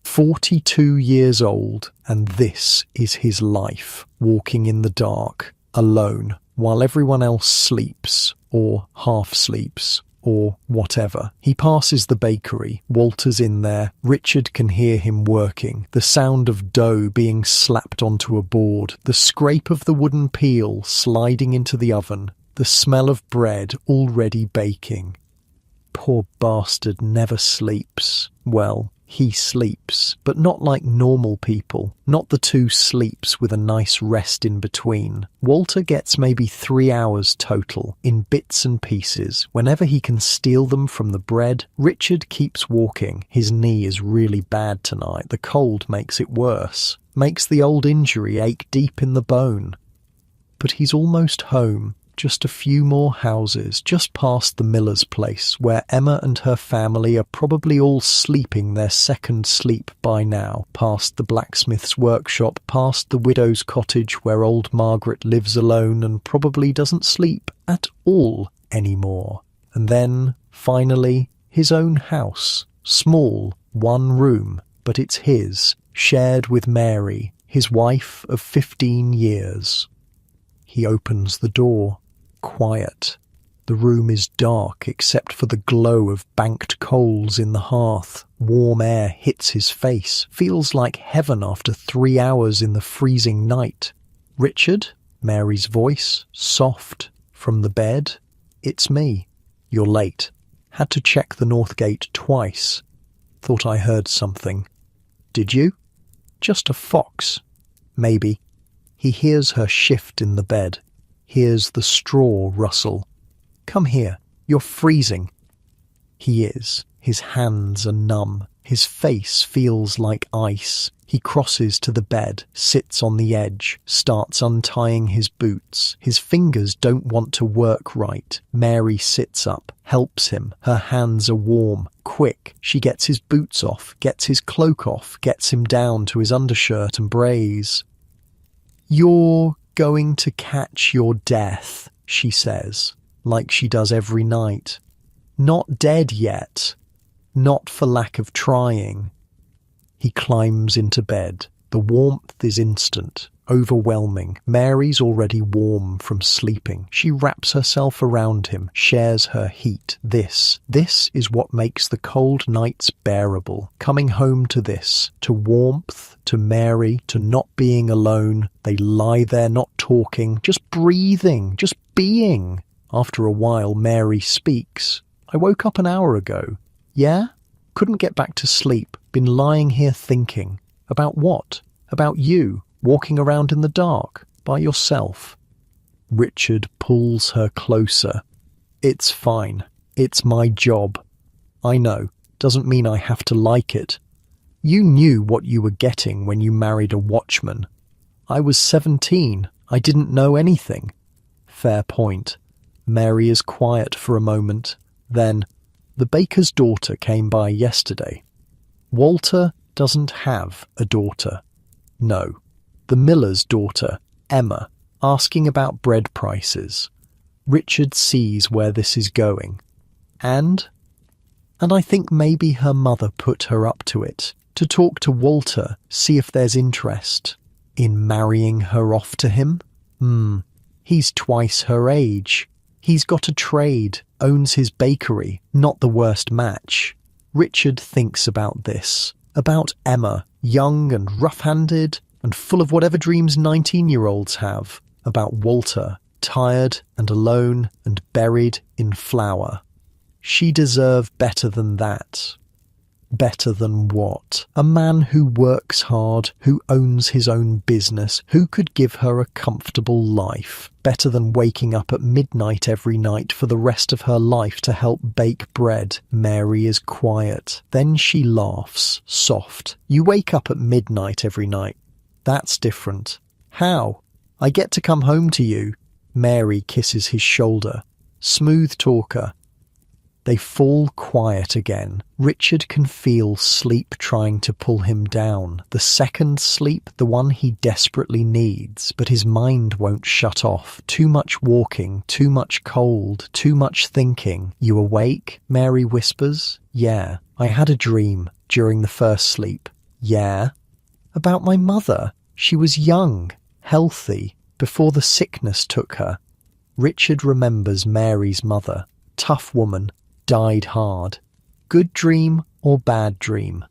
42 years old, and this is his life, walking in the dark, alone, while everyone else sleeps, or half sleeps, or whatever. He passes the bakery. Walter's in there. Richard can hear him working, the sound of dough being slapped onto a board, the scrape of the wooden peel sliding into the oven, the smell of bread already baking. Poor bastard never sleeps. Well, He sleeps, but not like normal people, not the 2 sleeps with a nice rest in between. Walter gets maybe 3 hours total, in bits and pieces, whenever he can steal them from the bread. Richard keeps walking. His knee is really bad tonight. The cold makes it worse, makes the old injury ache deep in the bone. But he's almost home. Just a few more houses, just past the miller's place, where Emma and her family are probably all sleeping their second sleep by now, past the blacksmith's workshop, past the widow's cottage where old Margaret lives alone and probably doesn't sleep at all anymore. And then, finally, his own house. Small, 1 room, but it's his, shared with Mary, his wife of 15 years. He opens the door. Quiet. The room is dark except for the glow of banked coals in the hearth. Warm air hits his face. Feels like heaven after 3 hours in the freezing night. "Richard?" Mary's voice, soft, from the bed. "It's me. You're late. Had to check the north gate twice. Thought I heard something." "Did you?" "Just a fox." "Maybe." He hears her shift in the bed. Hears the straw rustle. "Come here. You're freezing." He is. His hands are numb. His face feels like ice. He crosses to the bed, sits on the edge, starts untying his boots. His fingers don't want to work right. Mary sits up, helps him. Her hands are warm. Quick. She gets his boots off, gets his cloak off, gets him down to his undershirt and brays. "You're going to catch your death," she says, like she does every night. "Not dead yet. Not for lack of trying." He climbs into bed. The warmth is instant, overwhelming. Mary's already warm from sleeping. She wraps herself around him, shares her heat. This is what makes the cold nights bearable. Coming home to this, to warmth, to Mary, to not being alone. They lie there not talking, just breathing, just being. After a while, Mary speaks. "I woke up an hour ago." "Yeah? Couldn't get back to sleep. Been lying here thinking." "About what?" "About you, walking around in the dark, by yourself." Richard pulls her closer. "It's fine. It's my job. I know. Doesn't mean I have to like it. You knew what you were getting when you married a watchman. I was 17. I didn't know anything." "Fair point." Mary is quiet for a moment. Then, "The baker's daughter came by yesterday." "Walter doesn't have a daughter." "No. The miller's daughter, Emma, asking about bread prices." Richard sees where this is going. And I think maybe her mother put her up to it, to talk to Walter, see if there's interest in marrying her off to him. He's twice her age. He's got a trade, owns his bakery, not the worst match. Richard thinks about this, about Emma, young and rough-handed and full of whatever dreams 19-year-olds have, about Walter, tired and alone and buried in flour. She deserved better than that. Better than what? A man who works hard, who owns his own business, who could give her a comfortable life. Better than waking up at midnight every night for the rest of her life to help bake bread. Mary is quiet. Then she laughs, soft. "You wake up at midnight every night. That's different." "How?" "I get to come home to you." Mary kisses his shoulder. Smooth talker. They fall quiet again. Richard can feel sleep trying to pull him down. The second sleep, the one he desperately needs, but his mind won't shut off. Too much walking, too much cold, too much thinking. "You awake?" Mary whispers. "Yeah, I had a dream during the first sleep." "Yeah?" "About my mother. She was young, healthy, before the sickness took her." Richard remembers Mary's mother. Tough woman. Died hard. Good dream or bad dream?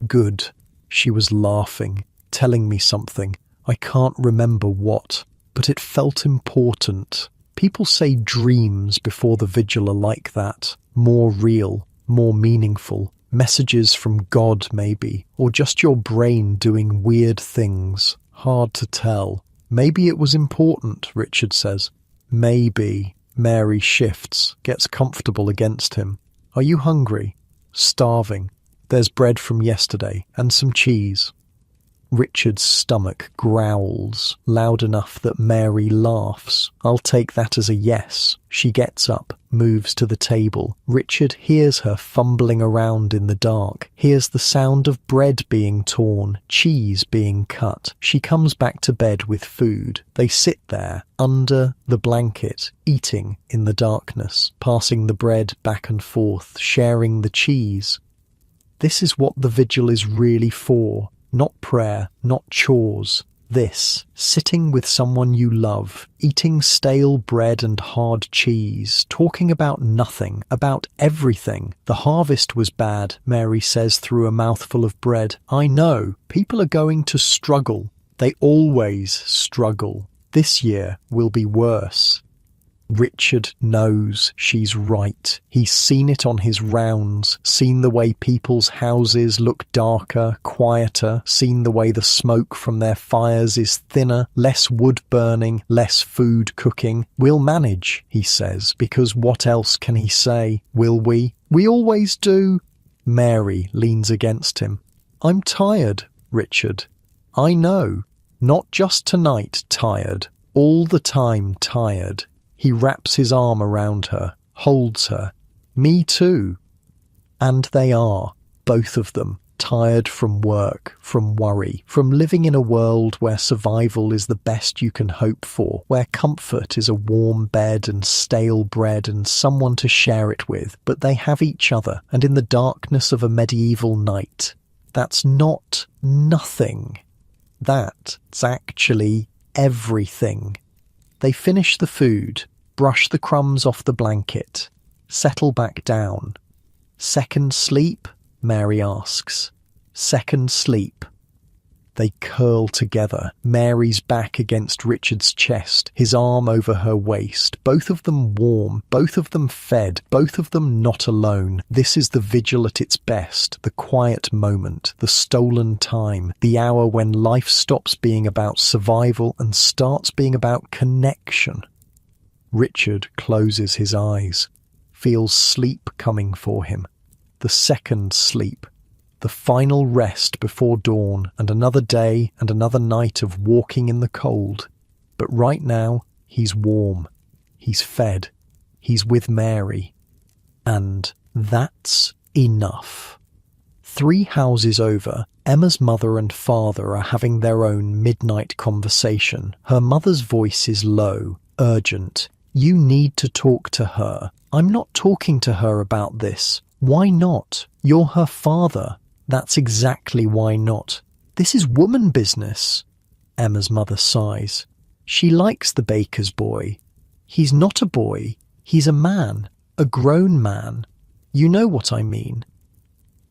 Good. She was laughing, telling me something. I can't remember what, but it felt important. People say dreams before the vigil are like that. More real, more meaningful. Messages from God, maybe, or just your brain doing weird things. Hard to tell. Maybe it was important, Richard says. Maybe. Mary shifts, gets comfortable against him. Are you hungry? Starving. There's bread from yesterday and some cheese. Richard's stomach growls, loud enough that Mary laughs. I'll take that as a yes. She gets up, moves to the table. Richard hears her fumbling around in the dark, hears the sound of bread being torn, cheese being cut. She comes back to bed with food. They sit there, under the blanket, eating in the darkness, passing the bread back and forth, sharing the cheese. This is what the vigil is really for. Not prayer, not chores. This, sitting with someone you love, eating stale bread and hard cheese, talking about nothing, about everything. The harvest was bad, Mary says through a mouthful of bread. I know, people are going to struggle. They always struggle. This year will be worse. Richard knows she's right. He's seen it on his rounds, seen the way people's houses look darker, quieter, seen the way the smoke from their fires is thinner, less wood burning, less food cooking. We'll manage, he says, because what else can he say? Will we? We always do. Mary leans against him. I'm tired, Richard. I know. Not just tonight tired. All the time tired. He wraps his arm around her, holds her. Me too. And they are, both of them, tired from work, from worry, from living in a world where survival is the best you can hope for, where comfort is a warm bed and stale bread and someone to share it with, but they have each other, and in the darkness of a medieval night. That's not nothing. That's actually everything. They finish the food, brush the crumbs off the blanket, settle back down. Second sleep? Mary asks. Second sleep. They curl together, Mary's back against Richard's chest, his arm over her waist, both of them warm, both of them fed, both of them not alone. This is the vigil at its best, the quiet moment, the stolen time, the hour when life stops being about survival and starts being about connection. Richard closes his eyes, feels sleep coming for him. The second sleep. The final rest before dawn and another day and another night of walking in the cold. But right now, he's warm. He's fed. He's with Mary. And that's enough. 3 houses over, Emma's mother and father are having their own midnight conversation. Her mother's voice is low, urgent. You need to talk to her. I'm not talking to her about this. Why not? You're her father. That's exactly why not. This is woman business. Emma's mother sighs. She likes the baker's boy. He's not a boy. He's a man. A grown man. You know what I mean.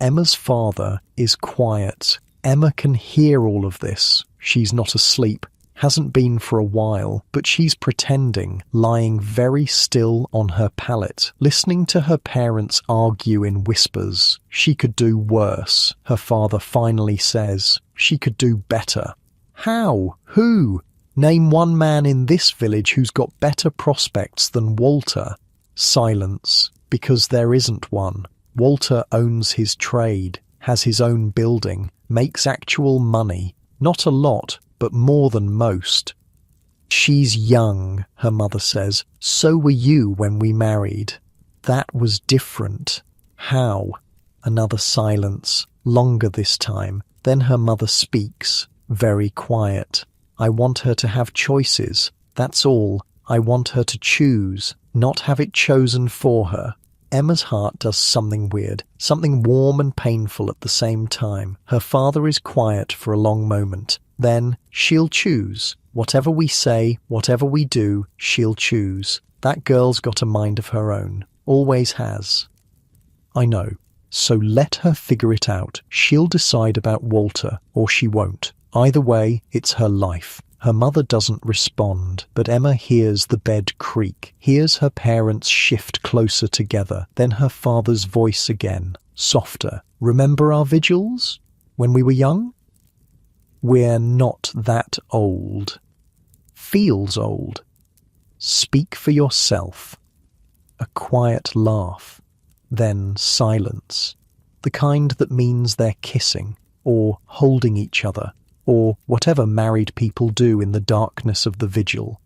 Emma's father is quiet. Emma can hear all of this. She's not asleep. Hasn't been for a while, but she's pretending, lying very still on her pallet, listening to her parents argue in whispers. She could do worse, her father finally says. She could do better. How? Who? Name one man in this village who's got better prospects than Walter. Silence, because there isn't one. Walter owns his trade, has his own building, makes actual money. Not a lot, but more than most. She's young, her mother says. So were you when we married. That was different. How? Another silence, longer this time. Then her mother speaks, very quiet. I want her to have choices. That's all. I want her to choose, not have it chosen for her. Emma's heart does something weird, something warm and painful at the same time. Her father is quiet for a long moment. Then she'll choose. Whatever we say, whatever we do, she'll choose. That girl's got a mind of her own. Always has. I know. So let her figure it out. She'll decide about Walter, or she won't. Either way, it's her life. Her mother doesn't respond, but Emma hears the bed creak, hears her parents shift closer together, then her father's voice again, softer, Remember our vigils? When we were young? We're not that old. Feels old. Speak for yourself. A quiet laugh. Then silence. The kind that means they're kissing, or holding each other, or whatever married people do in the darkness of the vigil.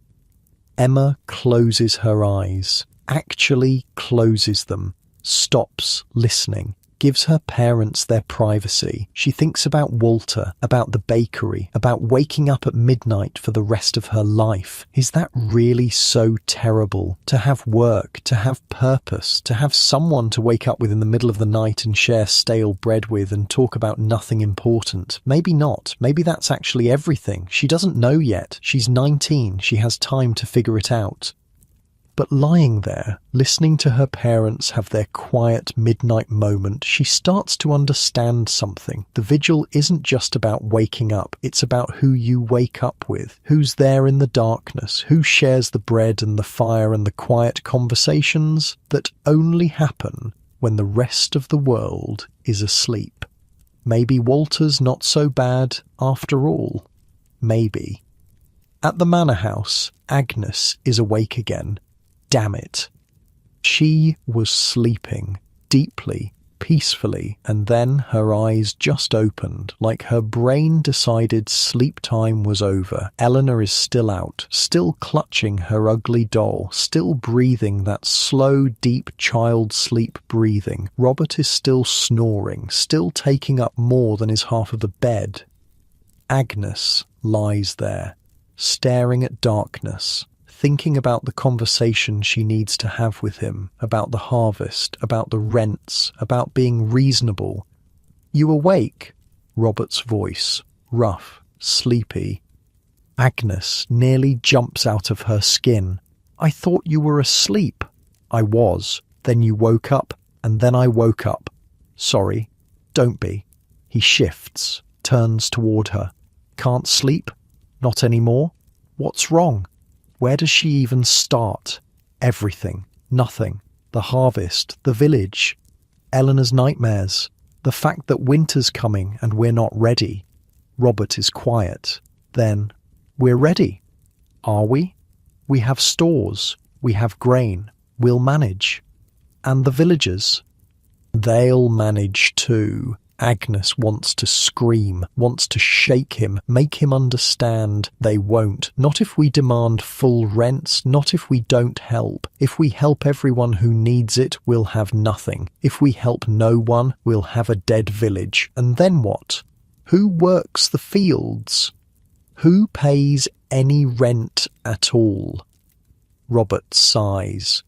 Emma closes her eyes, actually closes them, stops listening, gives her parents their privacy. She thinks about Walter, about the bakery, about waking up at midnight for the rest of her life. Is that really so terrible? To have work, to have purpose, to have someone to wake up with in the middle of the night and share stale bread with and talk about nothing important. Maybe not. Maybe that's actually everything. She doesn't know yet. She's 19. She has time to figure it out. But lying there, listening to her parents have their quiet midnight moment, she starts to understand something. The vigil isn't just about waking up, it's about who you wake up with, who's there in the darkness, who shares the bread and the fire and the quiet conversations that only happen when the rest of the world is asleep. Maybe Walter's not so bad after all. Maybe. At the manor house, Agnes is awake again. Damn it. She was sleeping, deeply, peacefully, and then her eyes just opened, like her brain decided sleep time was over. Eleanor is still out, still clutching her ugly doll, still breathing that slow, deep child sleep breathing. Robert is still snoring, still taking up more than is half of the bed. Agnes lies there, staring at darkness, thinking about the conversation she needs to have with him, about the harvest, about the rents, about being reasonable. "You awake?" Robert's voice, rough, sleepy. Agnes nearly jumps out of her skin. "I thought you were asleep." "I was. Then you woke up, and then I woke up." "Sorry. Don't be." He shifts, turns toward her. "Can't sleep? Not anymore? What's wrong?" Where does she even start? Everything. Nothing. The harvest. The village. Eleanor's nightmares. The fact that winter's coming and we're not ready. Robert is quiet. Then, "We're ready." Are we? We have stores. We have grain. We'll manage. And the villagers? They'll manage too. Agnes wants to scream, wants to shake him, make him understand. They won't. Not if we demand full rents, not if we don't help. If we help everyone who needs it, we'll have nothing. If we help no one, we'll have a dead village. And then what? Who works the fields? Who pays any rent at all? Robert sighs.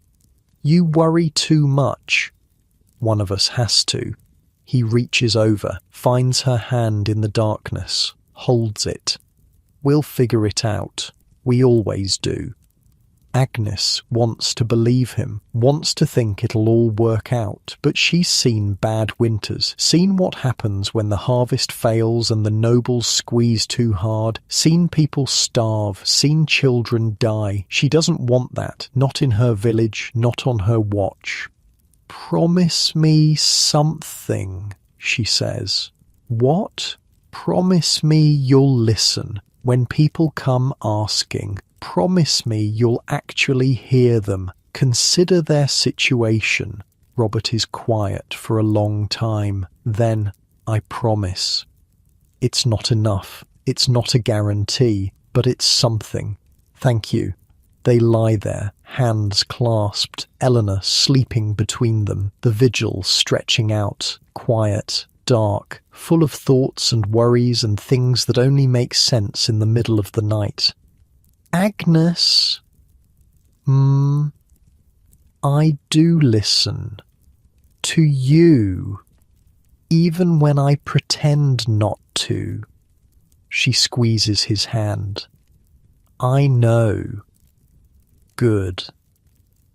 "You worry too much." One of us has to. He reaches over, finds her hand in the darkness, holds it. "We'll figure it out. We always do." Agnes wants to believe him, wants to think it'll all work out, but she's seen bad winters, seen what happens when the harvest fails and the nobles squeeze too hard, seen people starve, seen children die. She doesn't want that, not in her village, not on her watch. "Promise me something," she says. "What?" "Promise me you'll listen when people come asking. Promise me you'll actually hear them. Consider their situation." Robert is quiet for a long time. Then, "I promise." It's not enough. It's not a guarantee, but it's something. "Thank you." They lie there, hands clasped, Eleanor sleeping between them, the vigil stretching out, quiet, dark, full of thoughts and worries and things that only make sense in the middle of the night. "Agnes." I do listen. To you. Even when I pretend not to." She squeezes his hand. "I know." Good.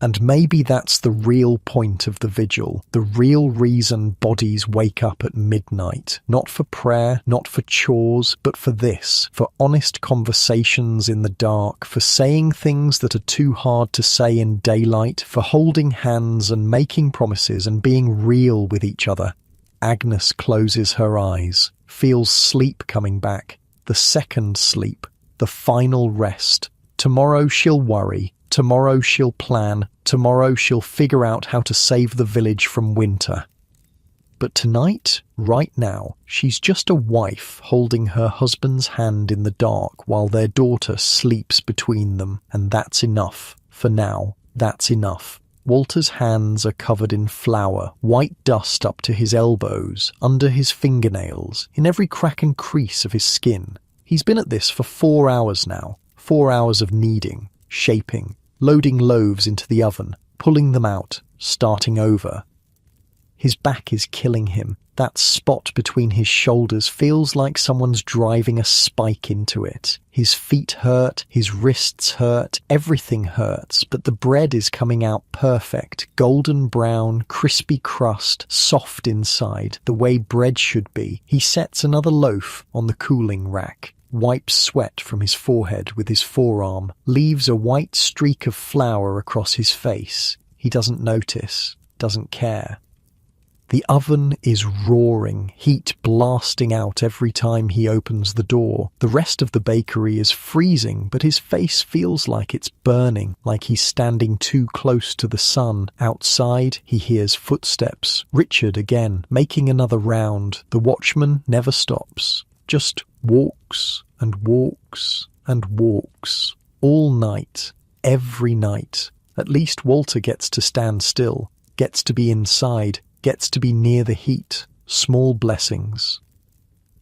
And maybe that's the real point of the vigil, the real reason bodies wake up at midnight. Not for prayer, not for chores, but for this, for honest conversations in the dark, for saying things that are too hard to say in daylight, for holding hands and making promises and being real with each other. Agnes closes her eyes, feels sleep coming back, the second sleep, the final rest. Tomorrow she'll worry, tomorrow she'll plan, tomorrow she'll figure out how to save the village from winter. But tonight, right now, she's just a wife holding her husband's hand in the dark while their daughter sleeps between them, and that's enough. For now, that's enough. Walter's hands are covered in flour, white dust up to his elbows, under his fingernails, in every crack and crease of his skin. He's been at this for 4 hours now, 4 hours of kneading, shaping, loading loaves into the oven, pulling them out, starting over. His back is killing him. That spot between his shoulders feels like someone's driving a spike into it. His feet hurt, his wrists hurt, everything hurts, but the bread is coming out perfect, golden brown, crispy crust, soft inside, the way bread should be. He sets another loaf on the cooling rack, wipes sweat from his forehead with his forearm, leaves a white streak of flour across his face. He doesn't notice, doesn't care. The oven is roaring, heat blasting out every time he opens the door. The rest of the bakery is freezing, but his face feels like it's burning, like he's standing too close to the sun. Outside, he hears footsteps. Richard again, making another round. The watchman never stops, just walks and walks and walks. All night, every night. At least Walter gets to stand still, gets to be inside, gets to be near the heat. Small blessings.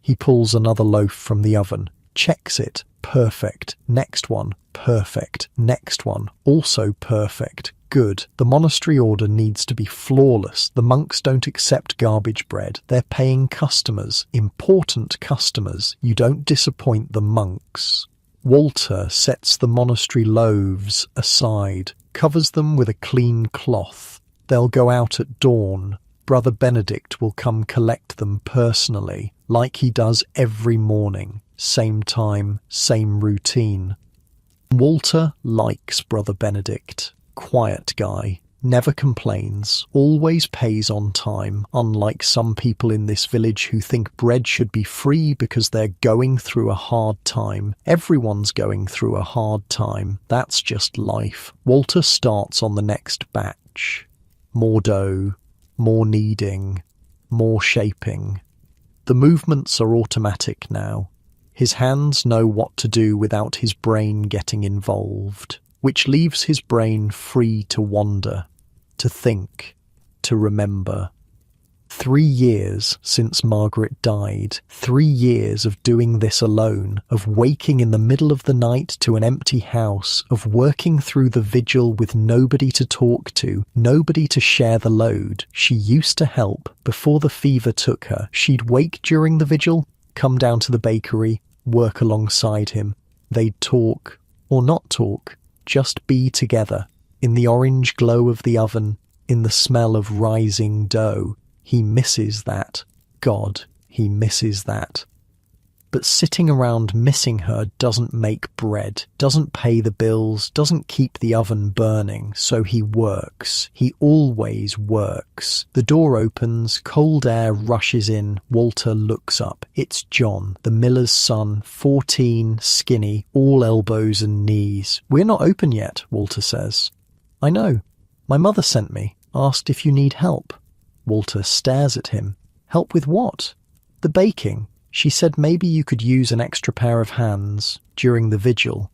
He pulls another loaf from the oven, checks it, perfect. Next one, perfect. Next one, also perfect. Good. The monastery order needs to be flawless. The monks don't accept garbage bread. They're paying customers, important customers. You don't disappoint the monks. Walter sets the monastery loaves aside, covers them with a clean cloth. They'll go out at dawn. Brother Benedict will come collect them personally, like he does every morning. Same time, same routine. Walter likes Brother Benedict. Quiet guy, never complains, always pays on time, unlike some people in this village who think bread should be free because they're going through a hard time. Everyone's going through a hard time. That's just life. Walter starts on the next batch. More dough, more kneading, more shaping. The movements are automatic now. His hands know what to do without his brain getting involved, which leaves his brain free to wander, to think, to remember. 3 years since Margaret died, 3 years of doing this alone, of waking in the middle of the night to an empty house, of working through the vigil with nobody to talk to, nobody to share the load. She used to help before the fever took her. She'd wake during the vigil, come down to the bakery, work alongside him. They'd talk, or not talk, just be together, in the orange glow of the oven, in the smell of rising dough. He misses that. God, he misses that. But sitting around missing her doesn't make bread, doesn't pay the bills, doesn't keep the oven burning, so he works. He always works. The door opens, cold air rushes in. Walter looks up. It's John, the miller's son, 14, skinny, all elbows and knees. "We're not open yet," Walter says. "I know. My mother sent me, asked if you need help." Walter stares at him. "Help with what?" "The baking. She said maybe you could use an extra pair of hands during the vigil."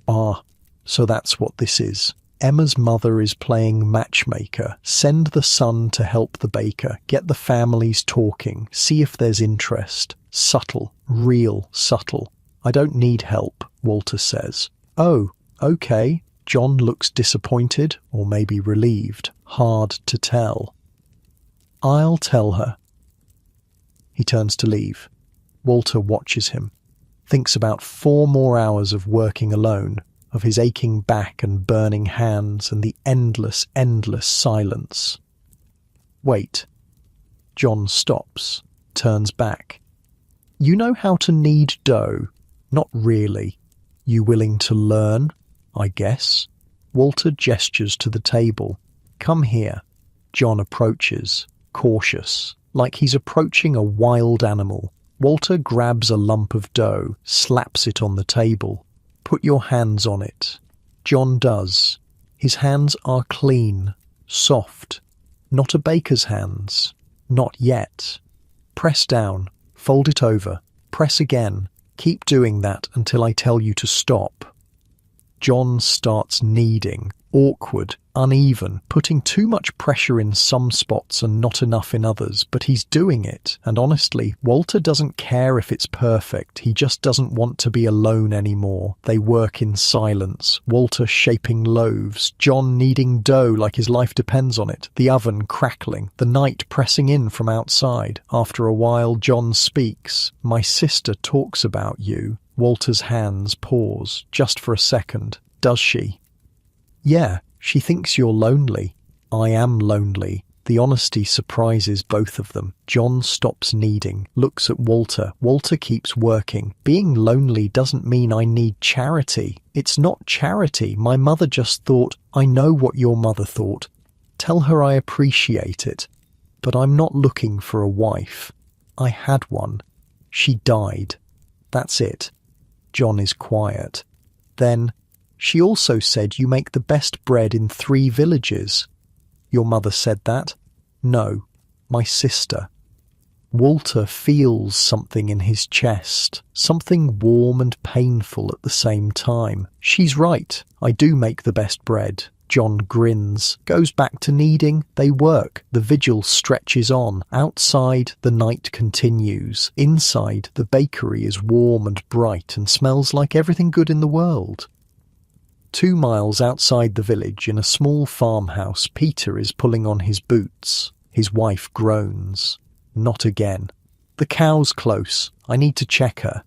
"Ah, so that's what this is. Emma's mother is playing matchmaker. Send the son to help the baker, get the families talking, see if there's interest. Subtle, real subtle. "I don't need help," Walter says. "Oh, okay." John looks disappointed, or maybe relieved. Hard to tell. "I'll tell her." He turns to leave. Walter watches him, thinks about 4 more hours of working alone, of his aching back and burning hands and the endless, endless silence. "Wait." John stops, turns back. "You know how to knead dough?" "Not really." "You willing to learn?" "I guess." Walter gestures to the table. "Come here." John approaches, cautious. like he's approaching a wild animal. Walter grabs a lump of dough, slaps it on the table. "Put your hands on it." John does. His hands are clean, soft. Not a baker's hands. Not yet. Press down. Fold it over. Press again. Keep doing that until I tell you to stop. John starts kneading, awkward, uneven, putting too much pressure in some spots and not enough in others, but he's doing it. And honestly, Walter doesn't care if it's perfect. He just doesn't want to be alone anymore. They work in silence. Walter shaping loaves, John kneading dough like his life depends on it, the oven crackling, the night pressing in from outside. After a while, John speaks. "My sister talks about you." Walter's hands pause, just for a second. "Does she?" "Yeah, she thinks you're lonely." "I am lonely." The honesty surprises both of them. John stops kneading, looks at Walter. Walter keeps working. "Being lonely doesn't mean I need charity. It's not charity. My mother just thought, I know what your mother thought. Tell her I appreciate it. But I'm not looking for a wife. I had one. She died. That's it." John is quiet. Then, "She also said you make the best bread in 3 villages. Your mother said that?" "No, my sister." Walter feels something in his chest, something warm and painful at the same time. "She's right. I do make the best bread." John grins, goes back to kneading. They work. The vigil stretches on. Outside, the night continues. Inside, the bakery is warm and bright and smells like everything good in the world. 2 miles outside the village, in a small farmhouse, Peter is pulling on his boots. His wife groans. "Not again. The cow's close. I need to check her."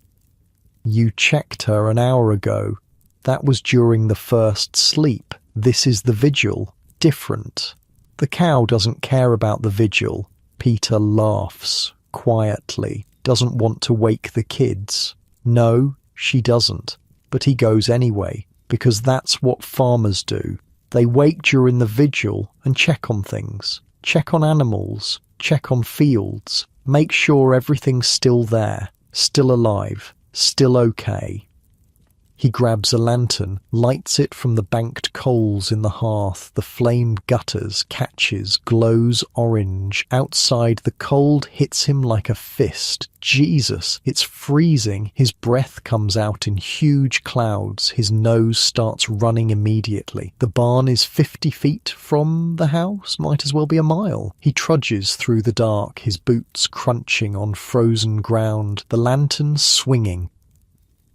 "You checked her an hour ago. That was during the first sleep. This is the vigil. Different." "The cow doesn't care about the vigil." Peter laughs, quietly. "Doesn't want to wake the kids." "No, she doesn't." But he goes anyway, because that's what farmers do. They wake during the vigil and check on things. Check on animals. Check on fields. Make sure everything's still there. Still alive. Still okay. He grabs a lantern, lights it from the banked coals in the hearth. The flame gutters, catches, glows orange. Outside, the cold hits him like a fist. Jesus, it's freezing. His breath comes out in huge clouds. His nose starts running immediately. The barn is 50 feet from the house, might as well be a mile. He trudges through the dark, his boots crunching on frozen ground, the lantern swinging.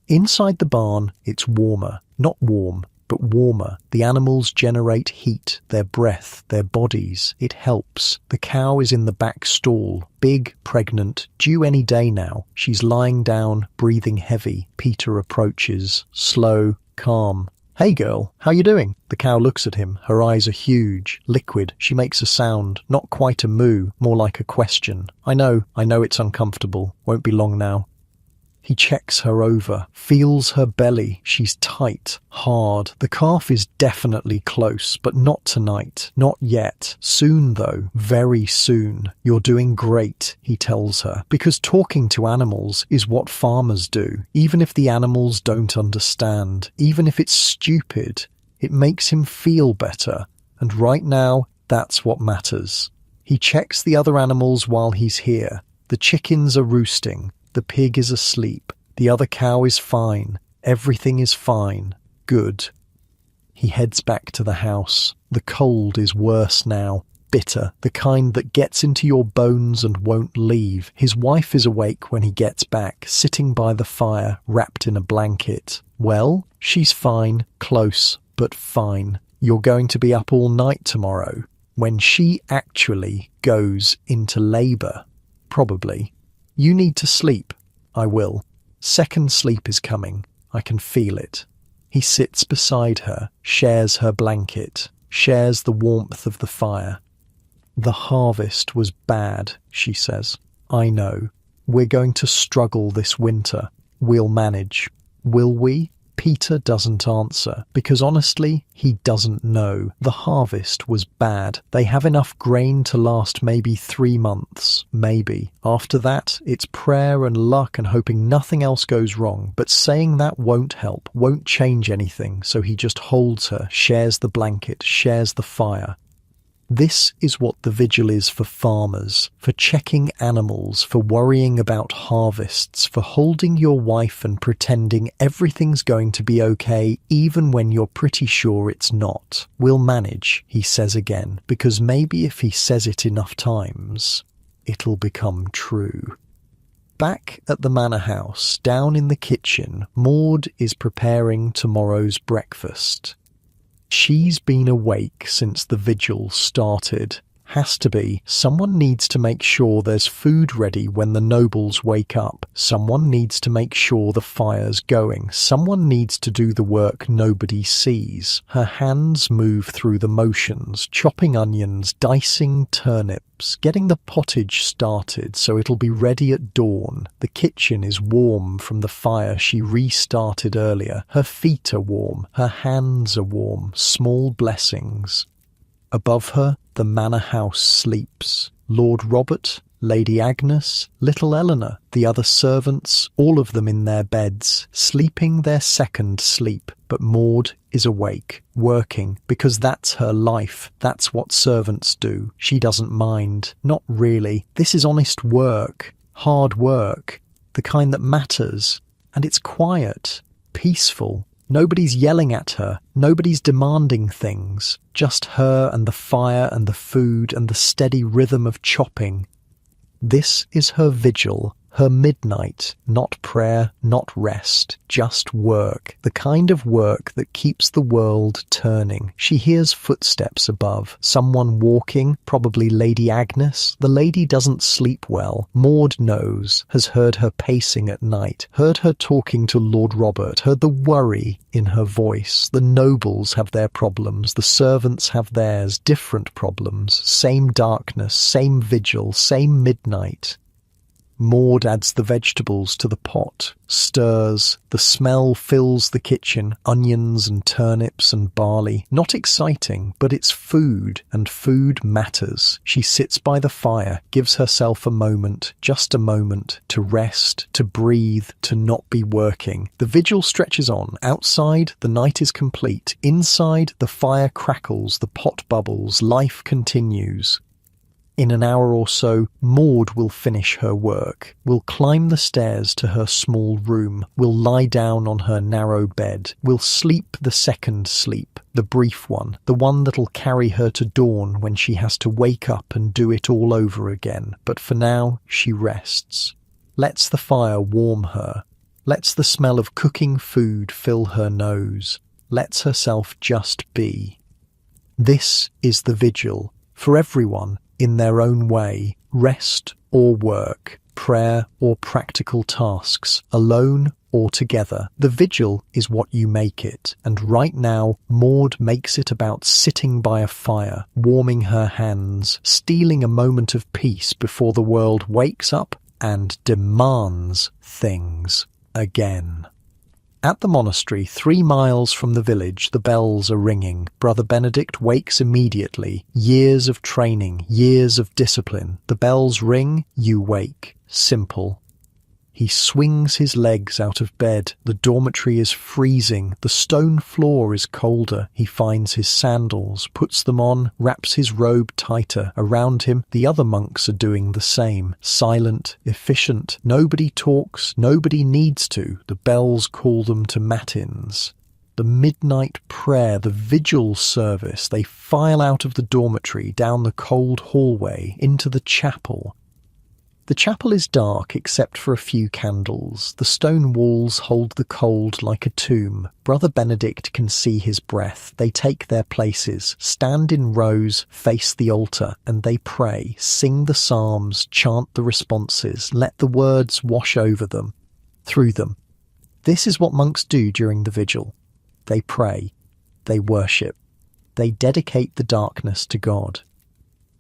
Inside the barn, it's warmer. Not warm, but warmer. The animals generate heat, their breath, their bodies. It helps. The cow is in the back stall, big, pregnant, due any day now. She's lying down, breathing heavy. Peter approaches, slow, calm. "Hey girl, how you doing?" The cow looks at him. Her eyes are huge, liquid. She makes a sound, not quite a moo, more like a question. I know it's uncomfortable. Won't be long now." He checks her over, feels her belly. She's tight, hard. The calf is definitely close, but not tonight. Not yet. Soon, though. Very soon. "You're doing great," he tells her, because talking to animals is what farmers do. Even if the animals don't understand, even if it's stupid, it makes him feel better. And right now, that's what matters. He checks the other animals while he's here. The chickens are roosting. The pig is asleep. The other cow is fine. Everything is fine. Good. He heads back to the house. The cold is worse now. Bitter. The kind that gets into your bones and won't leave. His wife is awake when he gets back, sitting by the fire, wrapped in a blanket. "Well, she's fine. Close, but fine. You're going to be up all night tomorrow." When she actually goes into labour. Probably. "You need to sleep." "I will. Second sleep is coming. I can feel it." He sits beside her, shares her blanket, shares the warmth of the fire. "The harvest was bad," she says. "I know. We're going to struggle this winter. We'll manage." "Will we?" Peter doesn't answer, because honestly, he doesn't know. The harvest was bad. They have enough grain to last maybe 3 months, maybe. After that, it's prayer and luck and hoping nothing else goes wrong. But saying that won't help, won't change anything, so he just holds her, shares the blanket, shares the fire. This is what the vigil is for farmers, for checking animals, for worrying about harvests, for holding your wife and pretending everything's going to be okay even when you're pretty sure it's not. We'll manage, he says again, because maybe if he says it enough times, it'll become true. Back at the manor house, down in the kitchen, Maud is preparing tomorrow's breakfast. She's been awake since the vigil started. Has to be. Someone needs to make sure there's food ready when the nobles wake up. Someone needs to make sure the fire's going. Someone needs to do the work nobody sees. Her hands move through the motions, chopping onions, dicing turnips, getting the pottage started so it'll be ready at dawn. The kitchen is warm from the fire she restarted earlier. Her feet are warm. Her hands are warm. Small blessings. Above her, the manor house sleeps. Lord Robert, Lady Agnes, little Eleanor, the other servants, all of them in their beds, sleeping their second sleep. But Maud is awake, working, because that's her life. That's what servants do. She doesn't mind. Not really. This is honest work, hard work, the kind that matters. And it's quiet, peaceful. Nobody's yelling at her. Nobody's demanding things. Just her and the fire and the food and the steady rhythm of chopping. This is her vigil, her midnight, not prayer, not rest, just work, the kind of work that keeps the world turning. She hears footsteps above, someone walking, probably Lady Agnes. The lady doesn't sleep well. Maud knows, has heard her pacing at night, heard her talking to Lord Robert, heard the worry in her voice. The nobles have their problems, the servants have theirs, different problems, same darkness, same vigil, same midnight. Maud adds the vegetables to the pot, stirs, the smell fills the kitchen, onions and turnips and barley. Not exciting, but it's food, and food matters. She sits by the fire, gives herself a moment, just a moment, to rest, to breathe, to not be working. The vigil stretches on. Outside, the night is complete. Inside, the fire crackles, the pot bubbles, life continues. In an hour or so, Maud will finish her work, will climb the stairs to her small room, will lie down on her narrow bed, will sleep the second sleep, the brief one, the one that'll carry her to dawn when she has to wake up and do it all over again. But for now, she rests, lets the fire warm her, lets the smell of cooking food fill her nose, lets herself just be. This is the vigil, for everyone, in their own way, rest or work, prayer or practical tasks, alone or together. The vigil is what you make it, and right now Maud makes it about sitting by a fire, warming her hands, stealing a moment of peace before the world wakes up and demands things again. At the monastery, 3 miles from the village, the bells are ringing. Brother Benedict wakes immediately. Years of training, years of discipline. The bells ring, you wake. Simple. He swings his legs out of bed. The dormitory is freezing. The stone floor is colder. He finds his sandals, puts them on, wraps his robe tighter. Around him, the other monks are doing the same. Silent, efficient. Nobody talks. Nobody needs to. The bells call them to matins. The midnight prayer, the vigil service. They file out of the dormitory, down the cold hallway, into the chapel. The chapel is dark except for a few candles. The stone walls hold the cold like a tomb. Brother Benedict can see his breath. They take their places, stand in rows, face the altar, and they pray, sing the psalms, chant the responses, let the words wash over them, through them. This is what monks do during the vigil. They pray. They worship. They dedicate the darkness to God.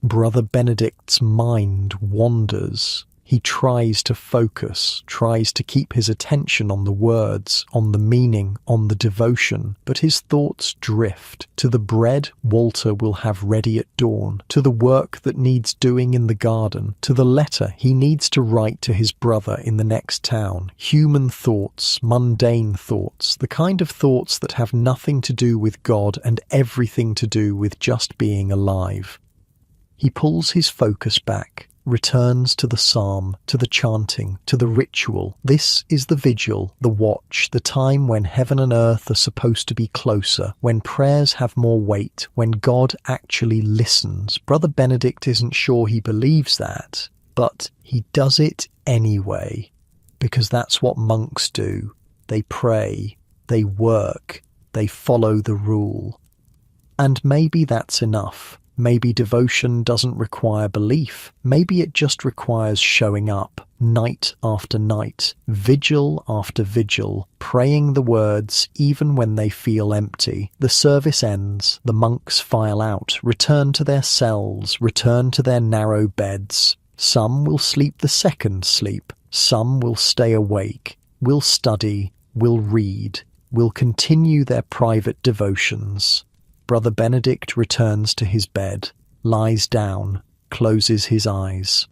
Brother Benedict's mind wanders. He tries to focus, tries to keep his attention on the words, on the meaning, on the devotion, but his thoughts drift to the bread Walter will have ready at dawn, to the work that needs doing in the garden, to the letter he needs to write to his brother in the next town. Human thoughts, mundane thoughts, the kind of thoughts that have nothing to do with God and everything to do with just being alive. He pulls his focus back, returns to the psalm, to the chanting, to the ritual. This is the vigil, the watch, the time when heaven and earth are supposed to be closer, when prayers have more weight, when God actually listens. Brother Benedict isn't sure he believes that, but he does it anyway, because that's what monks do. They pray, they work, they follow the rule. And maybe that's enough. Maybe devotion doesn't require belief. Maybe it just requires showing up, night after night, vigil after vigil, praying the words even when they feel empty. The service ends, the monks file out, return to their cells, return to their narrow beds. Some will sleep the second sleep, some will stay awake, will study, will read, will continue their private devotions. Brother Benedict returns to his bed, lies down, closes his eyes.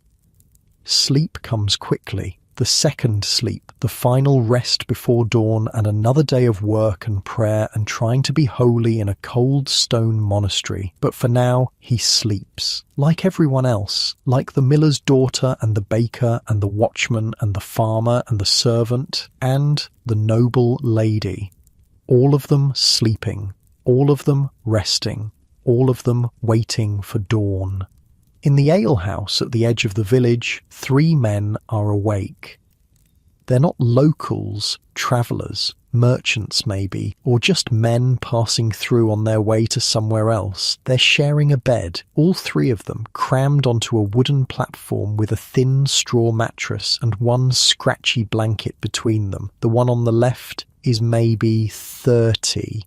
Sleep comes quickly, the second sleep, the final rest before dawn, and another day of work and prayer and trying to be holy in a cold stone monastery. But for now, he sleeps. Like everyone else, like the miller's daughter and the baker and the watchman and the farmer and the servant and the noble lady. All of them sleeping. All of them resting, all of them waiting for dawn. In the alehouse at the edge of the village, 3 men are awake. They're not locals, travellers, merchants maybe, or just men passing through on their way to somewhere else. They're sharing a bed, all 3 of them, crammed onto a wooden platform with a thin straw mattress and one scratchy blanket between them. The one on the left is maybe 30.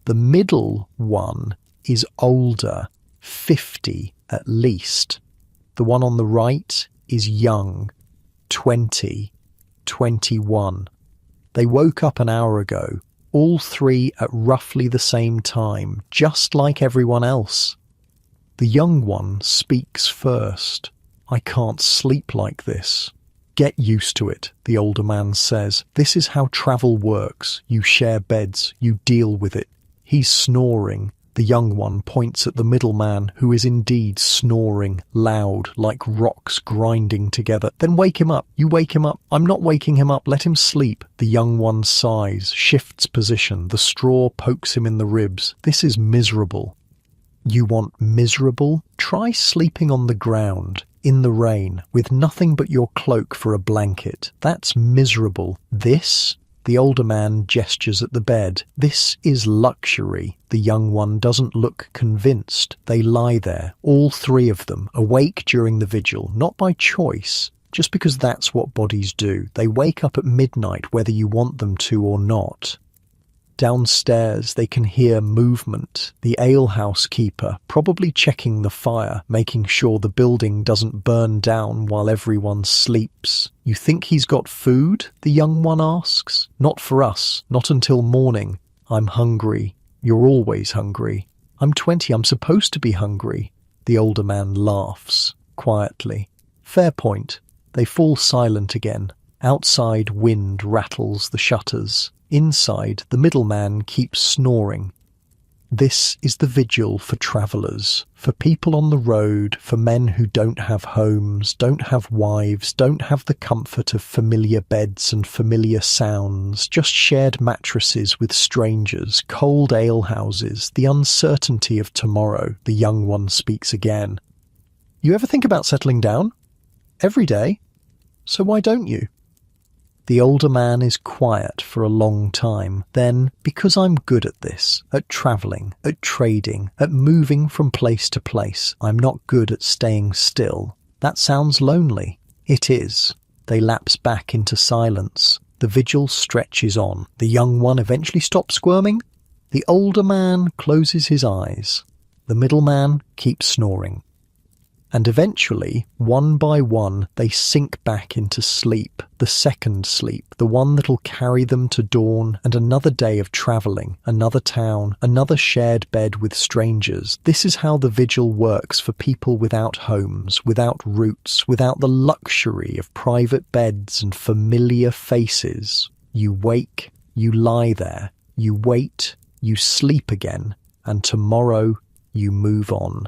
The middle one is older, 50 at least. The one on the right is young, 20, 21. They woke up an hour ago, all 3 at roughly the same time, just like everyone else. The young one speaks first. "I can't sleep like this." "Get used to it," the older man says. "This is how travel works. You share beds, you deal with it." He's snoring. The young one points at the middle man, who is indeed snoring, loud, like rocks grinding together. "Then wake him up. You wake him up." "I'm not waking him up. Let him sleep." The young one sighs, shifts position. The straw pokes him in the ribs. "This is miserable." "You want miserable? Try sleeping on the ground, in the rain, with nothing but your cloak for a blanket. That's miserable. This?" The older man gestures at the bed. "This is luxury." The young one doesn't look convinced. They lie there, all 3 of them, awake during the vigil, not by choice, just because that's what bodies do. They wake up at midnight whether you want them to or not. Downstairs they can hear movement. The alehouse keeper, probably checking the fire, making sure the building doesn't burn down while everyone sleeps. "You think he's got food?" the young one asks. "Not for us, not until morning." "I'm hungry." "You're always hungry." "I'm 20, I'm supposed to be hungry." The older man laughs, quietly. "Fair point." They fall silent again. Outside, wind rattles the shutters. Inside, the middleman keeps snoring. This is the vigil for travellers, for people on the road, for men who don't have homes, don't have wives, don't have the comfort of familiar beds and familiar sounds, just shared mattresses with strangers, cold alehouses, the uncertainty of tomorrow. The young one speaks again. "You ever think about settling down?" "Every day." "So why don't you?" The older man is quiet for a long time. Then, "Because I'm good at this, at travelling, at trading, at moving from place to place. I'm not good at staying still." "That sounds lonely." "It is." They lapse back into silence. The vigil stretches on. The young one eventually stops squirming. The older man closes his eyes. The middle man keeps snoring. And eventually, one by one, they sink back into sleep, the second sleep, the one that'll carry them to dawn and another day of travelling, another town, another shared bed with strangers. This is how the vigil works for people without homes, without roots, without the luxury of private beds and familiar faces. You wake, you lie there, you wait, you sleep again, and tomorrow you move on.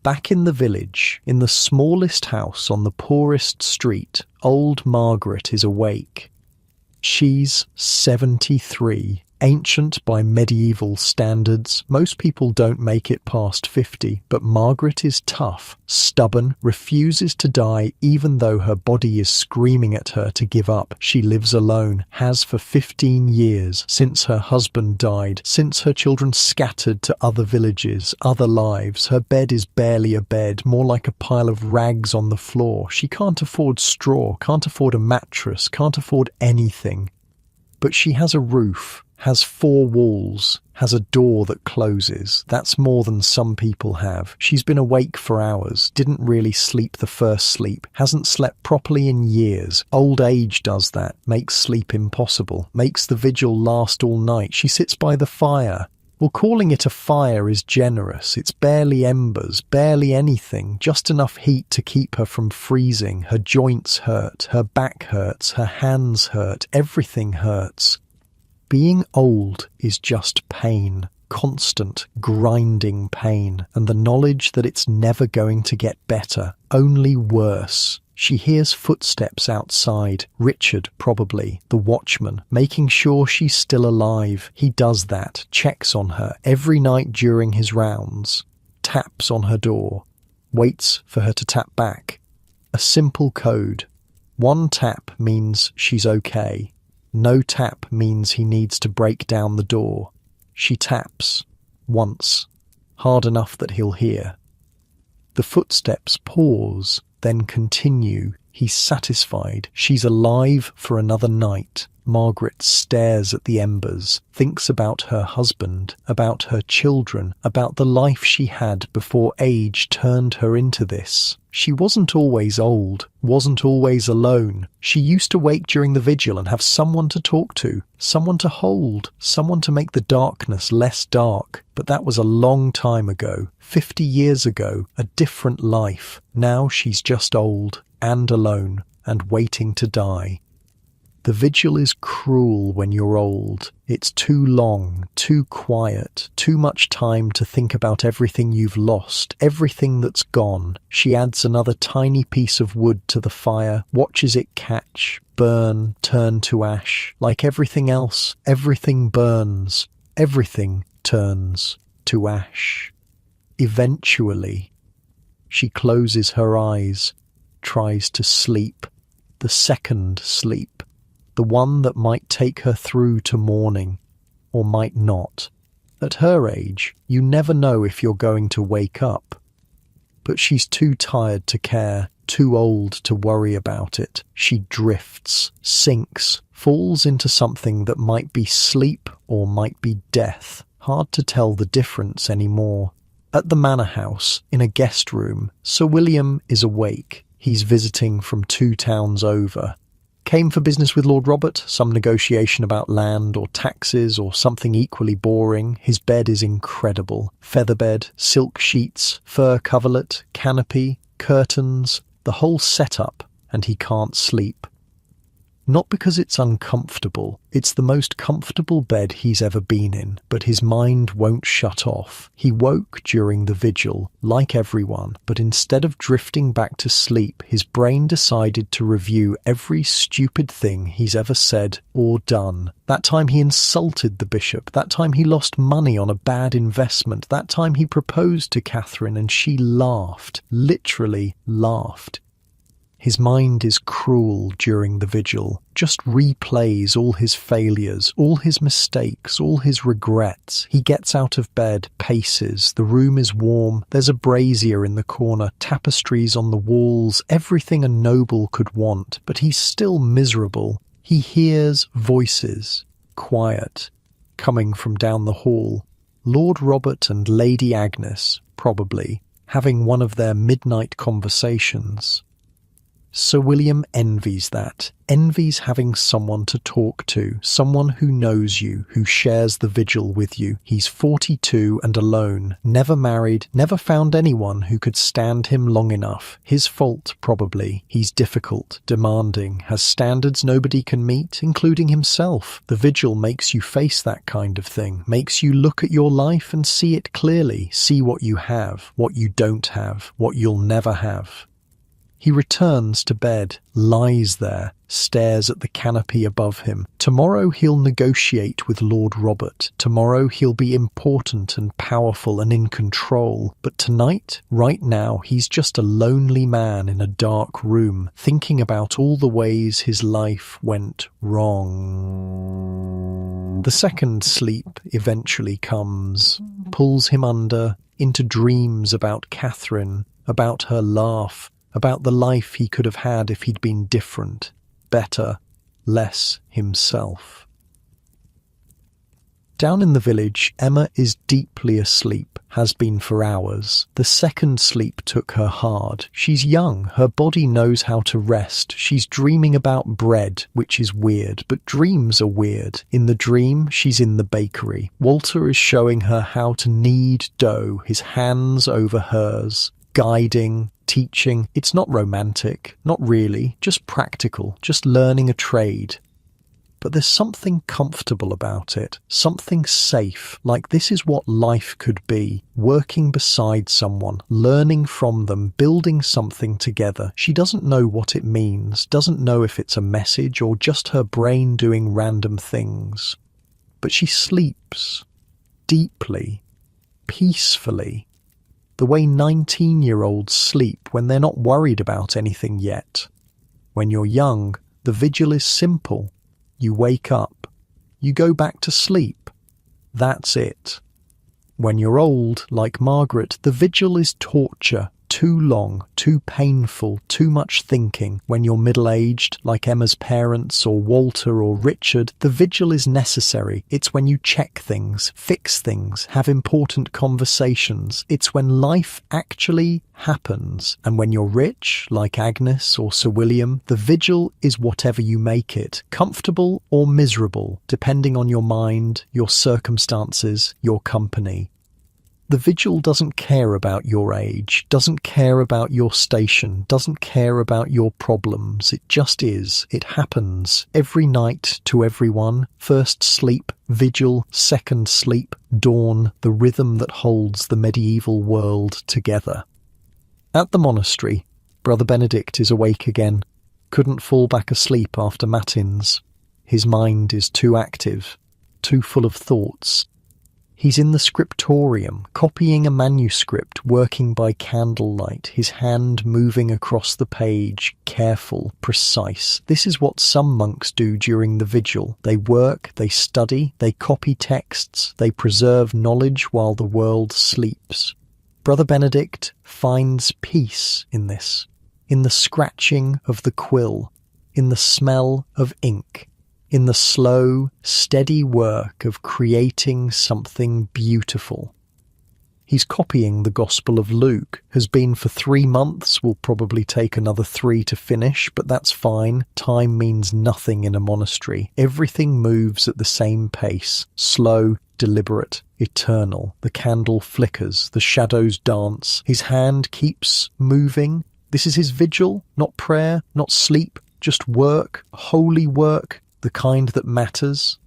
Back in the village, in the smallest house on the poorest street, old Margaret is awake. She's 73. Ancient by medieval standards, most people don't make it past 50, but Margaret is tough, stubborn, refuses to die even though her body is screaming at her to give up. She lives alone, has for 15 years, since her husband died, since her children scattered to other villages, other lives. Her bed is barely a bed, more like a pile of rags on the floor. She can't afford straw, can't afford a mattress, can't afford anything. But she has a roof, has 4 walls, has a door that closes. That's more than some people have. She's been awake for hours, didn't really sleep the first sleep, hasn't slept properly in years. Old age does that, makes sleep impossible, makes the vigil last all night. She sits by the fire. Well, calling it a fire is generous. It's barely embers, barely anything, just enough heat to keep her from freezing. Her joints hurt, her back hurts, her hands hurt, everything hurts. Being old is just pain, constant, grinding pain, and the knowledge that it's never going to get better, only worse. She hears footsteps outside. Richard, probably, the watchman, making sure she's still alive. He does that, checks on her every night during his rounds, taps on her door, waits for her to tap back. A simple code. 1 tap means she's okay. No tap means he needs to break down the door. She taps. Once. Hard enough that he'll hear. The footsteps pause, then continue. He's satisfied. She's alive for another night. Margaret stares at the embers, thinks about her husband, about her children, about the life she had before age turned her into this. She wasn't always old, wasn't always alone. She used to wake during the vigil and have someone to talk to, someone to hold, someone to make the darkness less dark. But that was a long time ago, 50 years ago, a different life. Now she's just old and alone and waiting to die. The vigil is cruel when you're old. It's too long, too quiet, too much time to think about everything you've lost, everything that's gone. She adds another tiny piece of wood to the fire, watches it catch, burn, turn to ash. Like everything else, everything burns, everything turns to ash. Eventually, she closes her eyes, tries to sleep, the second sleep. The one that might take her through to morning, or might not. At her age, you never know if you're going to wake up. But she's too tired to care, too old to worry about it. She drifts, sinks, falls into something that might be sleep or might be death. Hard to tell the difference anymore. At the manor house, in a guest room, Sir William is awake. He's visiting from 2 towns over. Came for business with Lord Robert, some negotiation about land or taxes or something equally boring. His bed is incredible. Featherbed, silk sheets, fur coverlet, canopy, curtains, the whole setup, and he can't sleep. Not because it's uncomfortable. It's the most comfortable bed he's ever been in, but his mind won't shut off. He woke during the vigil, like everyone, but instead of drifting back to sleep, his brain decided to review every stupid thing he's ever said or done. That time he insulted the bishop, that time he lost money on a bad investment, that time he proposed to Catherine and she laughed, literally laughed. His mind is cruel during the vigil, just replays all his failures, all his mistakes, all his regrets. He gets out of bed, paces, the room is warm, there's a brazier in the corner, tapestries on the walls, everything a noble could want, but he's still miserable. He hears voices, quiet, coming from down the hall. Lord Robert and Lady Agnes, probably. having one of their midnight conversations. Sir William envies that, envies having someone to talk to, someone who knows you, who shares the vigil with you. He's 42 and alone, never married, never found anyone who could stand him long enough. His fault, probably. He's difficult, demanding, has standards nobody can meet, including himself. The vigil makes you face that kind of thing, makes you look at your life and see it clearly, see what you have, what you don't have, what you'll never have. He returns to bed, lies there, stares at the canopy above him. Tomorrow he'll negotiate with Lord Robert. Tomorrow he'll be important and powerful and in control. But tonight, right now, he's just a lonely man in a dark room, thinking about all the ways his life went wrong. The second sleep eventually comes, pulls him under, into dreams about Catherine, about her laugh, about the life he could have had if he'd been different, better, less himself. Down in the village, Emma is deeply asleep, has been for hours. The second sleep took her hard. She's young, her body knows how to rest. She's dreaming about bread, which is weird, but dreams are weird. In the dream, she's in the bakery. Walter is showing her how to knead dough, his hands over hers, guiding, teaching. It's not romantic, not really, just practical, just learning a trade. But there's something comfortable about it, something safe, like this is what life could be, working beside someone, learning from them, building something together. She doesn't know what it means, doesn't know if it's a message or just her brain doing random things. But she sleeps, deeply, peacefully, the way 19-year-olds sleep when they're not worried about anything yet. When you're young, the vigil is simple. You wake up. You go back to sleep. That's it. When you're old, like Margaret, the vigil is torture. Too long, too painful, too much thinking. When you're middle-aged, like Emma's parents or Walter or Richard, the vigil is necessary. It's when you check things, fix things, have important conversations. It's when life actually happens. And when you're rich, like Agnes or Sir William, the vigil is whatever you make it, comfortable or miserable, depending on your mind, your circumstances, your company. The vigil doesn't care about your age, doesn't care about your station, doesn't care about your problems. It just is. It happens. Every night to everyone. First sleep, vigil, second sleep, dawn, the rhythm that holds the medieval world together. At the monastery, Brother Benedict is awake again. Couldn't fall back asleep after matins. His mind is too active, too full of thoughts. He's in the scriptorium, copying a manuscript, working by candlelight, his hand moving across the page, careful, precise. This is what some monks do during the vigil. They work, they study, they copy texts, they preserve knowledge while the world sleeps. Brother Benedict finds peace in this, in the scratching of the quill, in the smell of ink, in the slow, steady work of creating something beautiful. He's copying the Gospel of Luke, has been for 3 months, will probably take another 3 to finish, but that's fine. Time means nothing in a monastery. Everything moves at the same pace, slow, deliberate, eternal. The candle flickers, the shadows dance, his hand keeps moving. This is his vigil, not prayer, not sleep, just work, holy work, the kind that matters.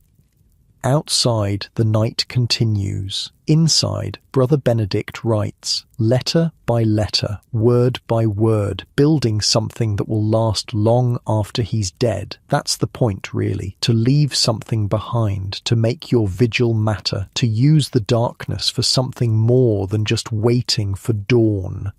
Outside, the night continues. Inside, Brother Benedict writes, letter by letter, word by word, building something that will last long after he's dead. That's the point, really, to leave something behind, to make your vigil matter, to use the darkness for something more than just waiting for dawn.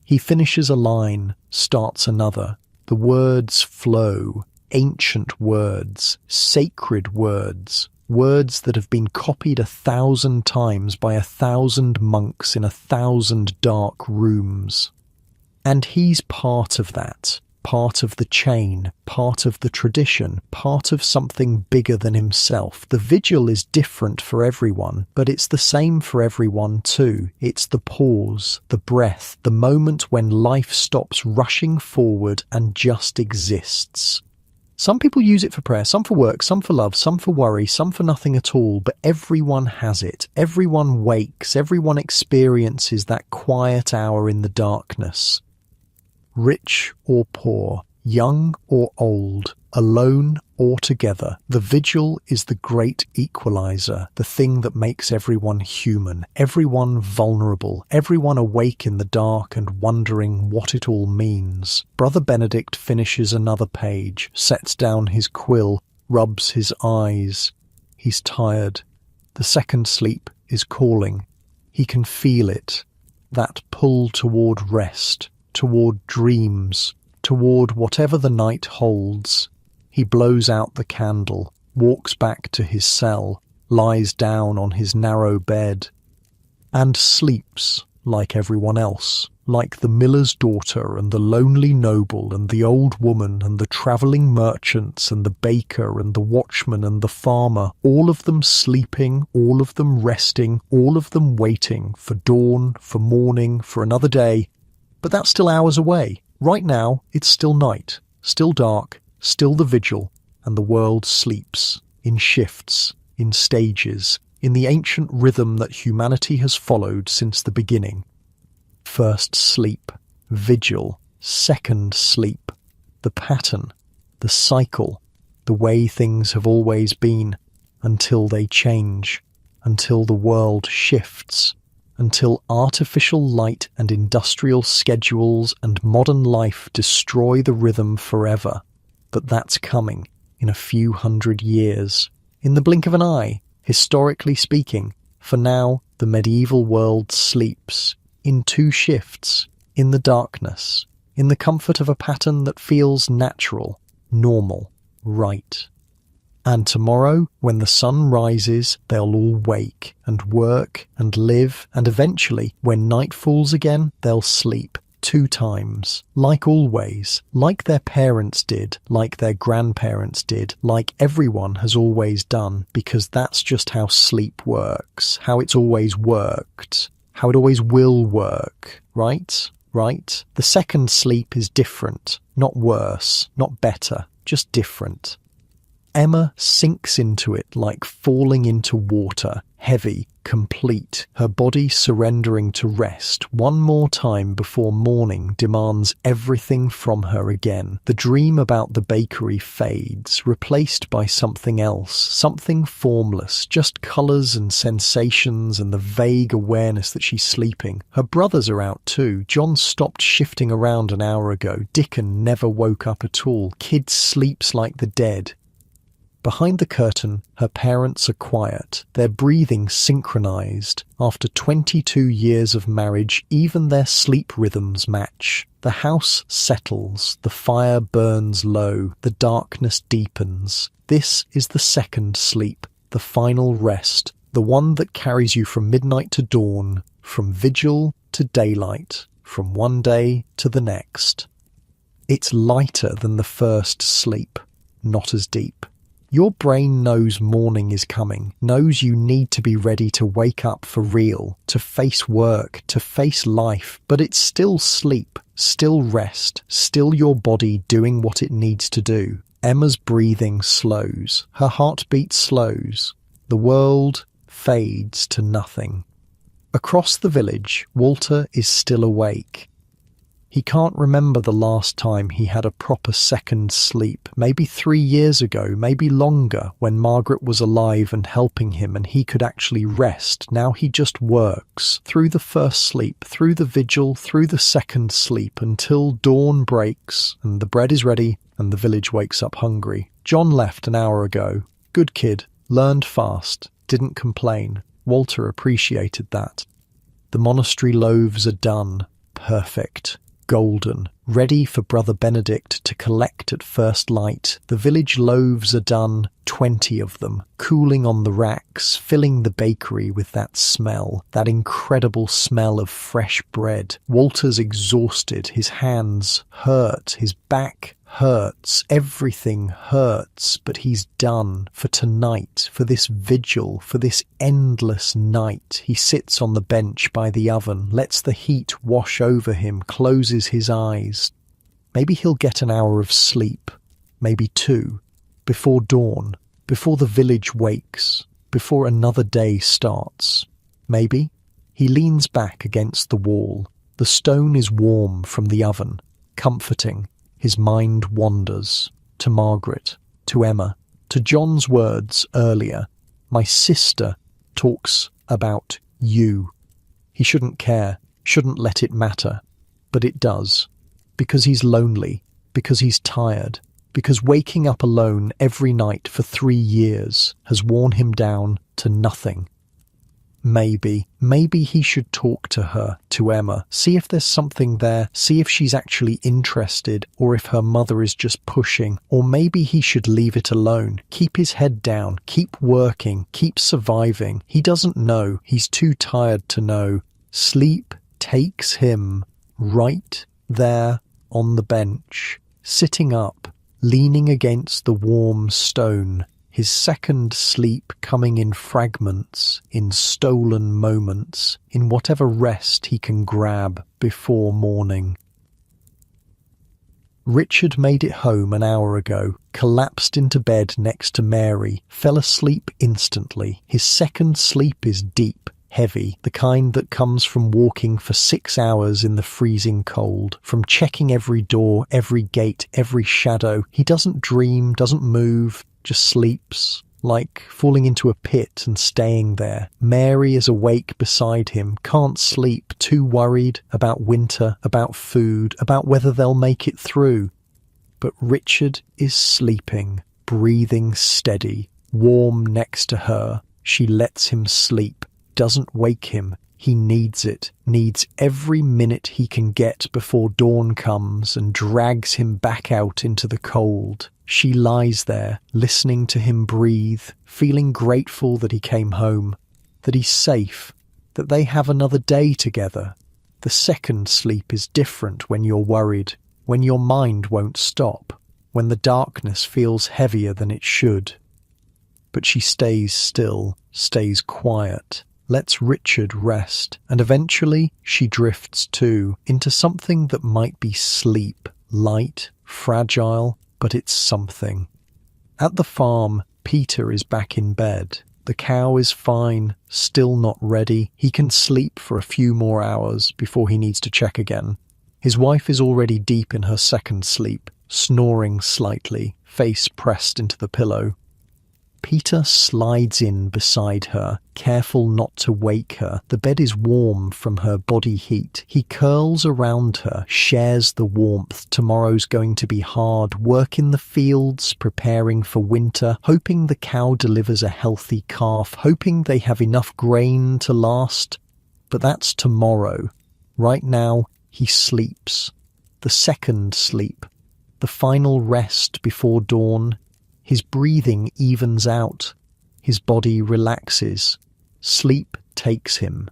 He finishes a line, starts another. The words flow. Ancient words, sacred words, words that have been copied 1,000 times by 1,000 monks in 1,000 dark rooms. And he's part of that. part of the chain, part of the tradition, part of something bigger than himself. The vigil is different for everyone, but it's the same for everyone too. It's the pause, the breath, the moment when life stops rushing forward and just exists. Some people use it for prayer, some for work, some for love, some for worry, some for nothing at all, but everyone has it. Everyone wakes, everyone experiences that quiet hour in the darkness. Rich or poor, young or old, alone or together, the vigil is the great equalizer, the thing that makes everyone human, everyone vulnerable, everyone awake in the dark and wondering what it all means. Brother Benedict finishes another page, sets down his quill, rubs his eyes. He's tired. The second sleep is calling. He can feel it, that pull toward rest, toward dreams, toward whatever the night holds. He blows out the candle, walks back to his cell, lies down on his narrow bed, and sleeps like everyone else, like the miller's daughter and the lonely noble and the old woman and the travelling merchants and the baker and the watchman and the farmer, all of them sleeping, all of them resting, all of them waiting for dawn, for morning, for another day. But that's still hours away. Right now, it's still night, still dark, still the vigil, and the world sleeps, in shifts, in stages, in the ancient rhythm that humanity has followed since the beginning. First sleep, vigil, second sleep, the pattern, the cycle, the way things have always been, until they change, until the world shifts, until artificial light and industrial schedules and modern life destroy the rhythm forever. But that's coming in a few hundred years, in the blink of an eye, historically speaking. For now, the medieval world sleeps, in two shifts, in the darkness, in the comfort of a pattern that feels natural, normal, right. And tomorrow, when the sun rises, they'll all wake and work and live, and eventually, when night falls again, they'll sleep 2 times, like always, like their parents did, like their grandparents did, like everyone has always done, because that's just how sleep works, how it's always worked, how it always will work, right? Right? The second sleep is different, not worse, not better, just different. Emma sinks into it like falling into water, heavy, complete, her body surrendering to rest one more time before morning demands everything from her again. The dream about the bakery fades, replaced by something else, something formless, just colours and sensations and the vague awareness that she's sleeping. Her brothers are out too. John stopped shifting around an hour ago. Dickon never woke up at all. Kid sleeps like the dead. Behind the curtain, her parents are quiet, their breathing synchronized. After 22 years of marriage, even their sleep rhythms match. The house settles, the fire burns low, the darkness deepens. This is the second sleep, the final rest, the one that carries you from midnight to dawn, from vigil to daylight, from one day to the next. It's lighter than the first sleep, not as deep. Your brain knows morning is coming, knows you need to be ready to wake up for real, to face work, to face life, but it's still sleep, still rest, still your body doing what it needs to do. Emma's breathing slows, her heartbeat slows. The world fades to nothing. Across the village, Walter is still awake. He can't remember the last time he had a proper second sleep, maybe 3 years ago, maybe longer, when Margaret was alive and helping him and he could actually rest. Now he just works, through the first sleep, through the vigil, through the second sleep, until dawn breaks and the bread is ready and the village wakes up hungry. John left an hour ago. Good kid, learned fast, didn't complain. Walter appreciated that. The monastery loaves are done, perfect. Golden, ready for Brother Benedict to collect at first light. The village loaves are done, 20 of them, cooling on the racks, filling the bakery with that smell, that incredible smell of fresh bread. Walter's exhausted, his hands hurt, his back hurts, everything hurts, but he's done for tonight, for this vigil, for this endless night. He sits on the bench by the oven, lets the heat wash over him, closes his eyes. Maybe he'll get an hour of sleep, maybe 2, before dawn, before the village wakes, before another day starts. Maybe. He leans back against the wall. The stone is warm from the oven, comforting. His mind wanders to Margaret, to Emma, to John's words earlier. My sister talks about you. He shouldn't care, shouldn't let it matter, but it does. Because he's lonely, because he's tired, because waking up alone every night for 3 years has worn him down to nothing. Maybe he should talk to her, to Emma, see if there's something there, see if she's actually interested, or if her mother is just pushing, or maybe he should leave it alone, keep his head down, keep working, keep surviving. He doesn't know, he's too tired to know. Sleep takes him right there on the bench, sitting up, leaning against the warm stone, his second sleep coming in fragments, in stolen moments, in whatever rest he can grab before morning. Richard made it home an hour ago, collapsed into bed next to Mary, fell asleep instantly. His second sleep is deep, heavy, the kind that comes from walking for 6 hours in the freezing cold, from checking every door, every gate, every shadow. He doesn't dream, doesn't move, just sleeps, like falling into a pit and staying there. Mary is awake beside him, can't sleep, too worried about winter, about food, about whether they'll make it through. But Richard is sleeping, breathing steady, warm next to her. She lets him sleep, doesn't wake him. He needs it, needs every minute he can get before dawn comes and drags him back out into the cold. She lies there, listening to him breathe, feeling grateful that he came home, that he's safe, that they have another day together. The second sleep is different when you're worried, when your mind won't stop, when the darkness feels heavier than it should. But she stays still, stays quiet, lets Richard rest, and eventually she drifts too, into something that might be sleep, light, fragile, but it's something. At the farm, Peter is back in bed. The cow is fine, still not ready. He can sleep for a few more hours before he needs to check again. His wife is already deep in her second sleep, snoring slightly, face pressed into the pillow. Peter slides in beside her, careful not to wake her. The bed is warm from her body heat. He curls around her, shares the warmth. Tomorrow's going to be hard. Work in the fields, preparing for winter, hoping the cow delivers a healthy calf, hoping they have enough grain to last. But that's tomorrow. Right now, he sleeps. The second sleep. The final rest before dawn. His breathing evens out. His body relaxes. Sleep takes him.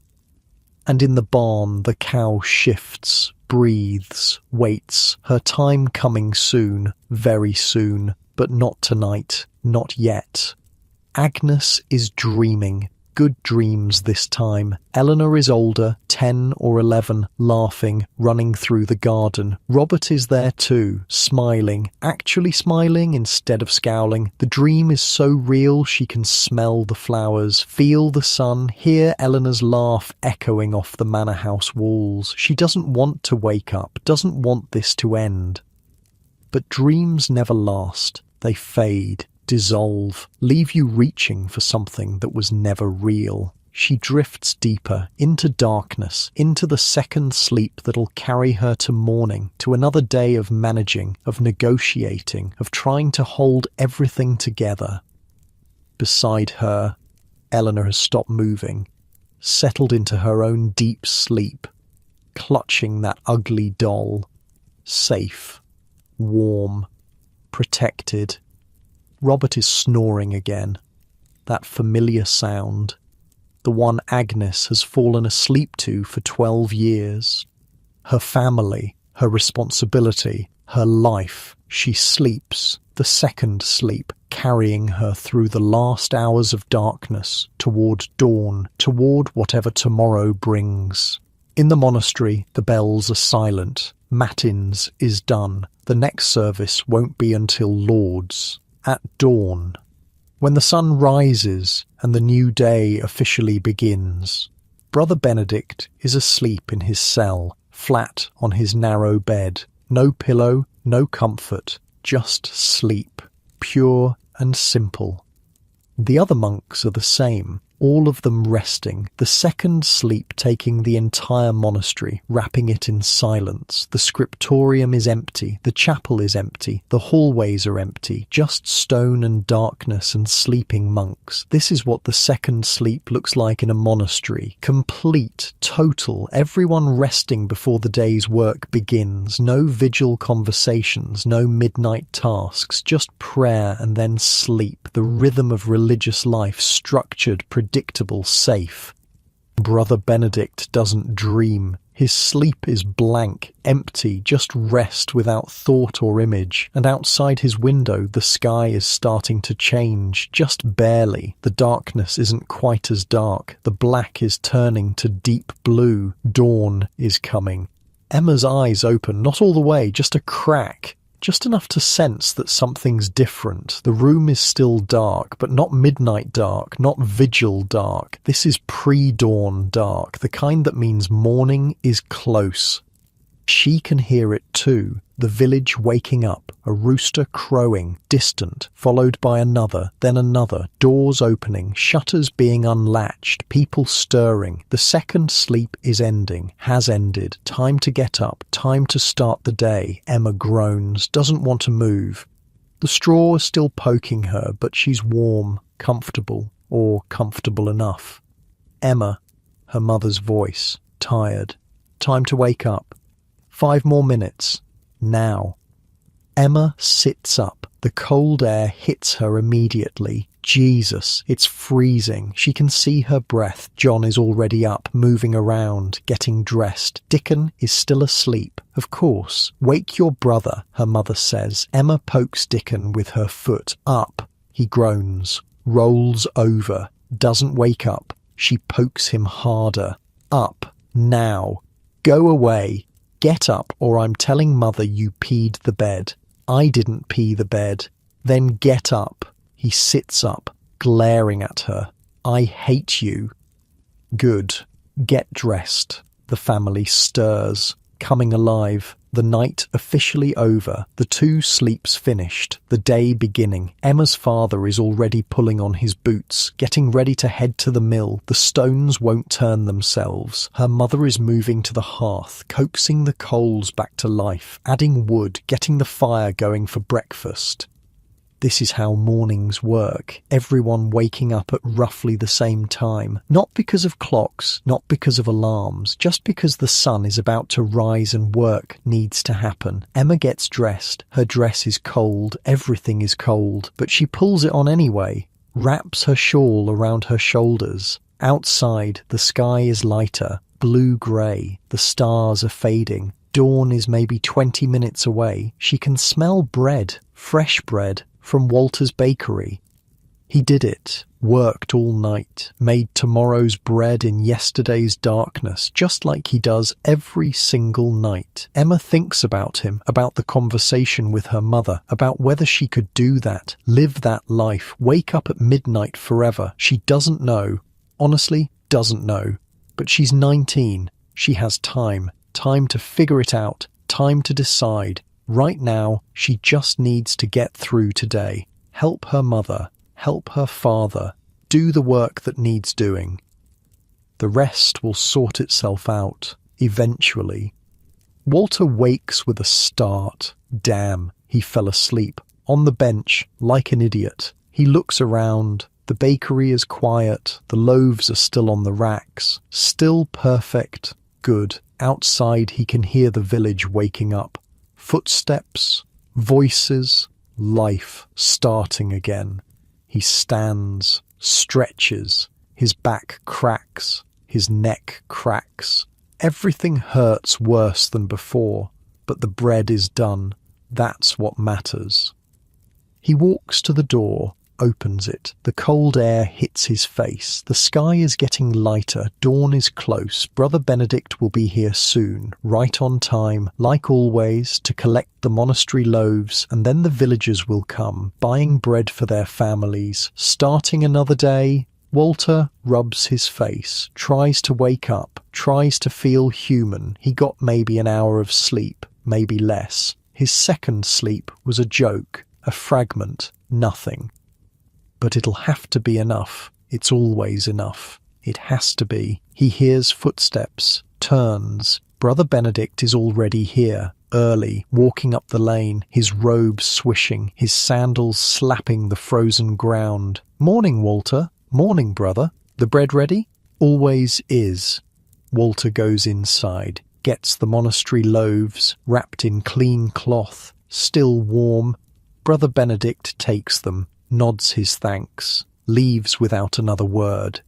And in the barn, the cow shifts, breathes, waits, her time coming soon, very soon, but not tonight, not yet. Agnes is dreaming. Good dreams this time. Eleanor is older, 10 or 11, laughing, running through the garden. Robert is there too, smiling, actually smiling instead of scowling. The dream is so real she can smell the flowers, feel the sun, hear Eleanor's laugh echoing off the manor house walls. She doesn't want to wake up, doesn't want this to end. But dreams never last. They fade. Dissolve, leave you reaching for something that was never real. She drifts deeper, into darkness, into the second sleep that'll carry her to morning, to another day of managing, of negotiating, of trying to hold everything together. Beside her, Eleanor has stopped moving, settled into her own deep sleep, clutching that ugly doll, safe, warm, protected, Robert is snoring again. That familiar sound. The one Agnes has fallen asleep to for 12 years. Her family, her responsibility, her life. She sleeps, the second sleep, carrying her through the last hours of darkness, toward dawn, toward whatever tomorrow brings. In the monastery, the bells are silent. Matins is done. The next service won't be until Lauds, at dawn. When the sun rises and the new day officially begins, Brother Benedict is asleep in his cell, flat on his narrow bed. No pillow, no comfort, just sleep, pure and simple. The other monks are the same, all of them resting, the second sleep taking the entire monastery, wrapping it in silence. The scriptorium is empty, the chapel is empty, the hallways are empty, just stone and darkness and sleeping monks. This is what the second sleep looks like in a monastery. Complete, total, everyone resting before the day's work begins. No vigil conversations, no midnight tasks, just prayer and then sleep. The rhythm of religious life, structured, predictable, safe. Brother Benedict doesn't dream. His sleep is blank, empty, just rest without thought or image. And outside his window, the sky is starting to change, just barely. The darkness isn't quite as dark. The black is turning to deep blue. Dawn is coming. Emma's eyes open, not all the way, just a crack. Just enough to sense that something's different. The room is still dark, but not midnight dark, not vigil dark. This is pre-dawn dark, the kind that means morning is close. She can hear it too, the village waking up, a rooster crowing, distant, followed by another, then another, doors opening, shutters being unlatched, people stirring. The second sleep is ending, has ended. Time to get up, time to start the day. Emma groans, doesn't want to move. The straw is still poking her, but she's warm, comfortable, or comfortable enough. Emma, her mother's voice, tired. Time to wake up. 5 more minutes. Now. Emma sits up. The cold air hits her immediately. Jesus, it's freezing. She can see her breath. John is already up, moving around, getting dressed. Dickon is still asleep. Of course. Wake your brother, her mother says. Emma pokes Dickon with her foot. Up. He groans. Rolls over. Doesn't wake up. She pokes him harder. Up. Now. Go away. Get up, or I'm telling Mother you peed the bed. I didn't pee the bed. Then get up. He sits up, glaring at her. I hate you. Good. Get dressed. The family stirs, coming alive. The night officially over, the 2 sleeps finished, the day beginning. Emma's father is already pulling on his boots, getting ready to head to the mill. The stones won't turn themselves. Her mother is moving to the hearth, coaxing the coals back to life, adding wood, getting the fire going for breakfast. This is how mornings work, everyone waking up at roughly the same time. Not because of clocks, not because of alarms, just because the sun is about to rise and work needs to happen. Emma gets dressed. Her dress is cold, everything is cold, but she pulls it on anyway, wraps her shawl around her shoulders. Outside, the sky is lighter, blue-grey, the stars are fading. Dawn is maybe 20 minutes away. She can smell bread, fresh bread, from Walter's bakery. He did it, worked all night, made tomorrow's bread in yesterday's darkness, just like he does every single night. Emma thinks about him, about the conversation with her mother, about whether she could do that, live that life, wake up at midnight forever. She doesn't know, honestly doesn't know, but she's 19. She has time to figure it out, time to decide. Right now, she just needs to get through today, help her mother, help her father, do the work that needs doing. The rest will sort itself out, eventually. Walter wakes with a start. Damn, he fell asleep, on the bench, like an idiot. He looks around. The bakery is quiet, the loaves are still on the racks. Still perfect, good. Outside he can hear the village waking up. Footsteps, voices, life starting again. He stands, stretches, his back cracks, his neck cracks. Everything hurts worse than before, but the bread is done. That's what matters. He walks to the door, opens it. The cold air hits his face. The sky is getting lighter. Dawn is close. Brother Benedict will be here soon, right on time, like always, to collect the monastery loaves, and then the villagers will come, buying bread for their families. Starting another day. Walter rubs his face, tries to wake up, tries to feel human. He got maybe an hour of sleep, maybe less. His second sleep was a joke, a fragment, nothing. But it'll have to be enough. It's always enough. It has to be. He hears footsteps, turns. Brother Benedict is already here, early, walking up the lane, his robe swishing, his sandals slapping the frozen ground. "Morning, Walter. Morning, brother. The bread ready?" "Always is." Walter goes inside, gets the monastery loaves, wrapped in clean cloth, still warm. Brother Benedict takes them, nods his thanks, leaves without another word.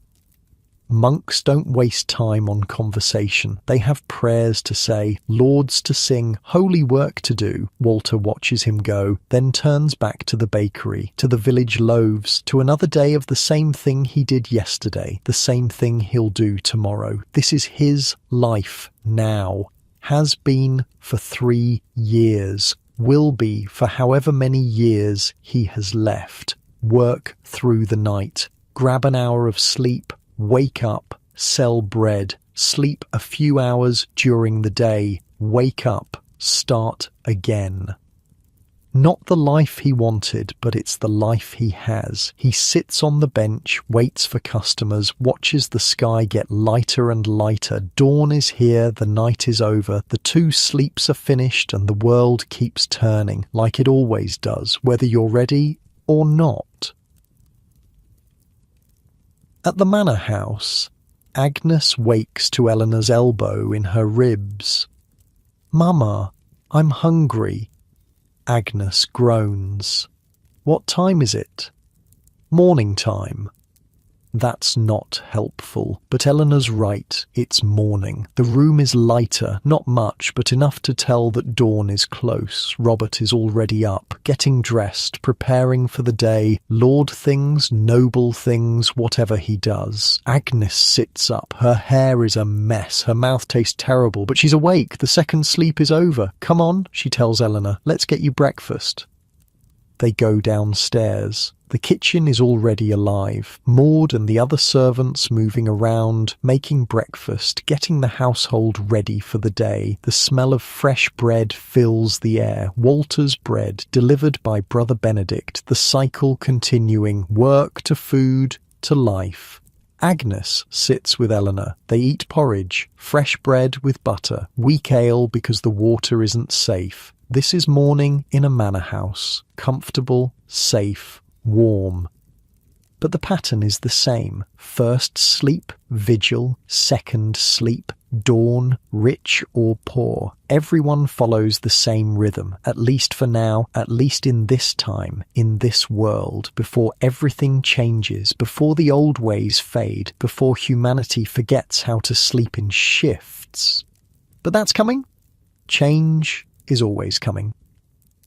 Monks don't waste time on conversation. They have prayers to say, lauds to sing, holy work to do. Walter watches him go, then turns back to the bakery, to the village loaves, to another day of the same thing he did yesterday, the same thing he'll do tomorrow. This is his life now. Has been for 3 years. Will be for however many years he has left. Work through the night, grab an hour of sleep, wake up, sell bread, sleep a few hours during the day, wake up, start again. Not the life he wanted, but it's the life he has. He sits on the bench, waits for customers, watches the sky get lighter and lighter. Dawn is here, the night is over, the 2 sleeps are finished, and the world keeps turning, like it always does, whether you're ready or not. At the manor house, Agnes wakes to Eleanor's elbow in her ribs. "Mama, I'm hungry." Agnes groans. "What time is it?" "Morning time." That's not helpful, but Eleanor's right, it's morning. The room is lighter, not much, but enough to tell that dawn is close. Robert is already up, getting dressed, preparing for the day, lord things, noble things, whatever he does. Agnes sits up, her hair is a mess, her mouth tastes terrible, but she's awake, the second sleep is over. "Come on," she tells Eleanor, "let's get you breakfast." They go downstairs. The kitchen is already alive. Maud and the other servants moving around, making breakfast, getting the household ready for the day. The smell of fresh bread fills the air. Walter's bread, delivered by Brother Benedict, the cycle continuing, work to food to life. Agnes sits with Eleanor. They eat porridge, fresh bread with butter, weak ale because the water isn't safe. This is morning in a manor house, comfortable, safe, warm. But the pattern is the same. First sleep, vigil, second sleep, dawn, rich or poor. Everyone follows the same rhythm, at least for now, at least in this time, in this world, before everything changes, before the old ways fade, before humanity forgets how to sleep in shifts. But that's coming. Change is always coming.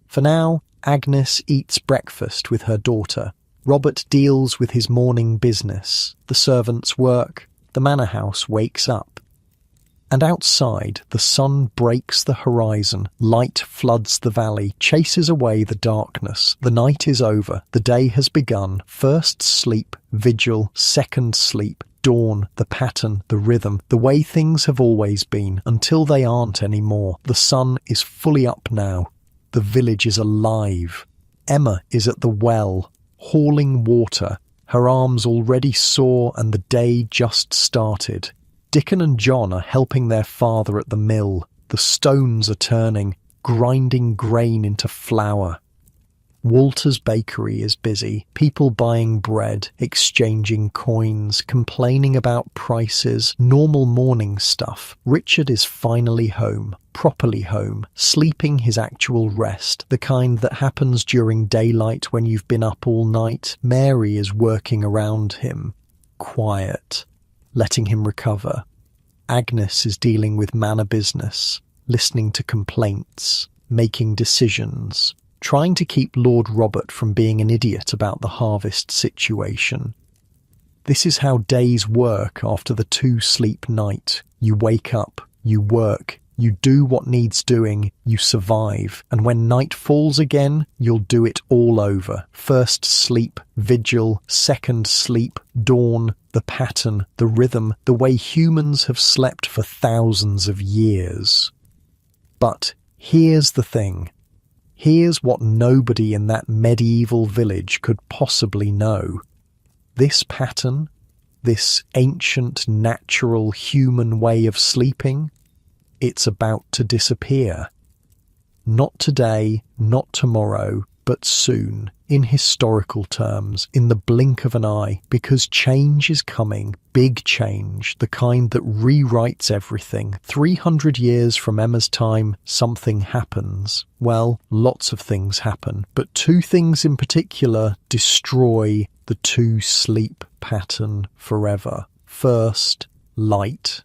For now, Agnes eats breakfast with her daughter. Robert deals with his morning business. The servants work. The manor house wakes up. And outside, the sun breaks the horizon. Light floods the valley, chases away the darkness. The night is over. The day has begun. First sleep, vigil, second sleep, dawn, the pattern, the rhythm, the way things have always been, until they aren't anymore. The sun is fully up now. The village is alive. Emma is at the well, hauling water, her arms already sore and the day just started. Dickon and John are helping their father at the mill. The stones are turning, grinding grain into flour. Walter's bakery is busy, people buying bread, exchanging coins, complaining about prices, normal morning stuff. Richard is finally home, properly home, sleeping his actual rest, the kind that happens during daylight when you've been up all night. Mary is working around him, quiet, letting him recover. Agnes is dealing with manor business, listening to complaints, making decisions, trying to keep Lord Robert from being an idiot about the harvest situation. This is how days work after the 2-sleep night. You wake up, you work, you do what needs doing, you survive, and when night falls again, you'll do it all over. First sleep, vigil, second sleep, dawn, the pattern, the rhythm, the way humans have slept for thousands of years. But here's the thing. Here's what nobody in that medieval village could possibly know. This pattern, this ancient, natural, human way of sleeping, it's about to disappear. Not today, not tomorrow, but soon, in historical terms, in the blink of an eye, because change is coming, big change, the kind that rewrites everything. 300 years from Emma's time, something happens. Well, lots of things happen, but 2 things in particular destroy the 2-sleep pattern forever. First, light.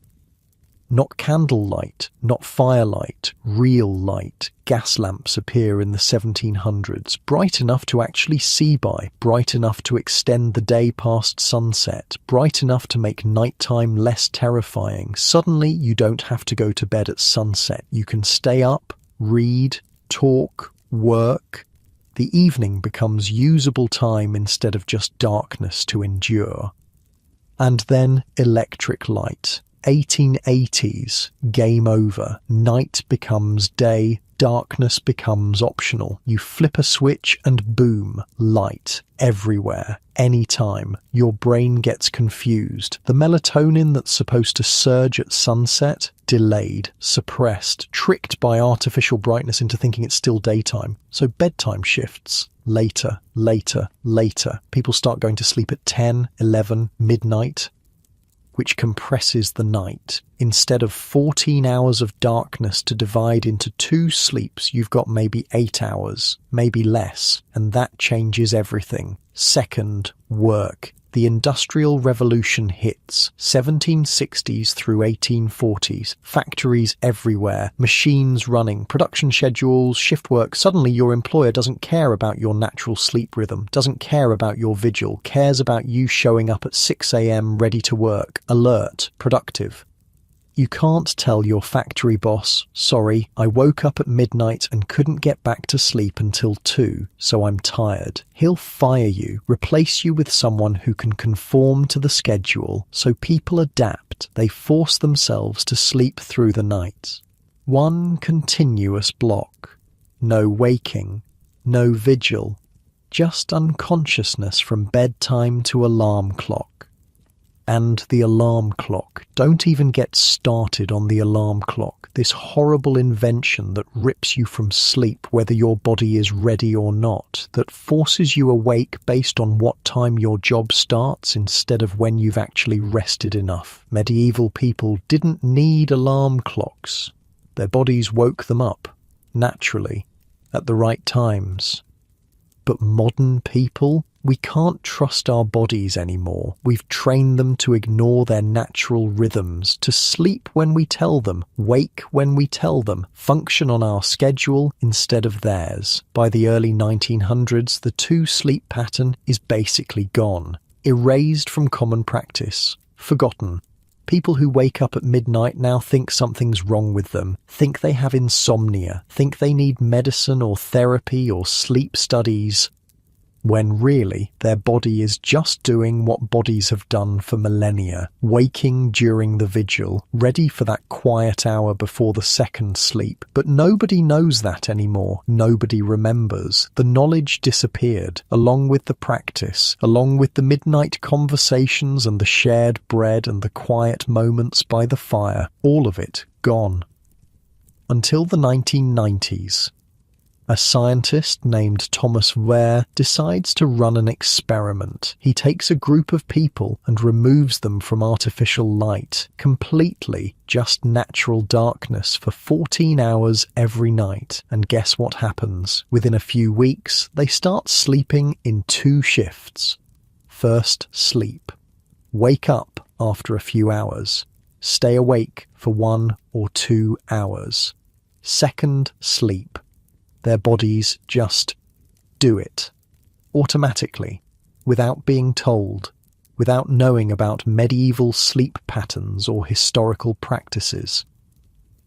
Not candlelight, not firelight, real light. Gas lamps appear in the 1700s, bright enough to actually see by, bright enough to extend the day past sunset, bright enough to make nighttime less terrifying. Suddenly, you don't have to go to bed at sunset. You can stay up, read, talk, work. The evening becomes usable time instead of just darkness to endure. And then electric light. 1880s, game over. Night becomes day, darkness becomes optional. You flip a switch and boom, light everywhere, anytime. Your brain gets confused. The melatonin that's supposed to surge at sunset, delayed, suppressed, tricked by artificial brightness into thinking it's still daytime. So bedtime shifts. Later, later, later. People start going to sleep at 10, 11, midnight, which compresses the night. Instead of 14 hours of darkness to divide into 2 sleeps, you've got maybe 8 hours, maybe less, and that changes everything. Second, work. The Industrial Revolution hits, 1760s through 1840s, factories everywhere, machines running, production schedules, shift work. Suddenly your employer doesn't care about your natural sleep rhythm, doesn't care about your vigil, cares about you showing up at 6 a.m. ready to work, alert, productive. You can't tell your factory boss, sorry, I woke up at midnight and couldn't get back to sleep until 2, so I'm tired. He'll fire you, replace you with someone who can conform to the schedule, so people adapt. They force themselves to sleep through the night. One continuous block. No waking, no vigil, just unconsciousness from bedtime to alarm clock. And the alarm clock. Don't even get started on the alarm clock, this horrible invention that rips you from sleep whether your body is ready or not, that forces you awake based on what time your job starts instead of when you've actually rested enough. Medieval people didn't need alarm clocks. Their bodies woke them up, naturally, at the right times. But modern people, we can't trust our bodies anymore. We've trained them to ignore their natural rhythms, to sleep when we tell them, wake when we tell them, function on our schedule instead of theirs. By the early 1900s, the 2-sleep pattern is basically gone, erased from common practice, forgotten. People who wake up at midnight now think something's wrong with them, think they have insomnia, think they need medicine or therapy or sleep studies, when really their body is just doing what bodies have done for millennia, waking during the vigil, ready for that quiet hour before the second sleep. But nobody knows that anymore. Nobody remembers. The knowledge disappeared, along with the practice, along with the midnight conversations and the shared bread and the quiet moments by the fire. All of it gone. Until the 1990s. A scientist named Thomas Ware decides to run an experiment. He takes a group of people and removes them from artificial light, completely just natural darkness for 14 hours every night. And guess what happens? Within a few weeks, they start sleeping in 2 shifts. First, sleep. Wake up after a few hours. Stay awake for 1 or 2 hours. Second, sleep. Their bodies just do it. Automatically, without being told, without knowing about medieval sleep patterns or historical practices.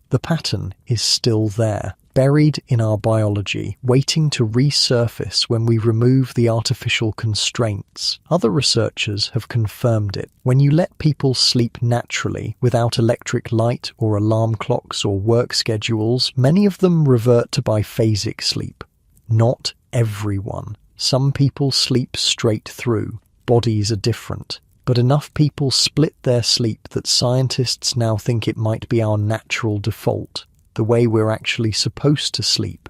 The pattern is still there, buried in our biology, waiting to resurface when we remove the artificial constraints. Other researchers have confirmed it. When you let people sleep naturally, without electric light or alarm clocks or work schedules, many of them revert to biphasic sleep. Not everyone. Some people sleep straight through. Bodies are different. But enough people split their sleep that scientists now think it might be our natural default, the way we're actually supposed to sleep.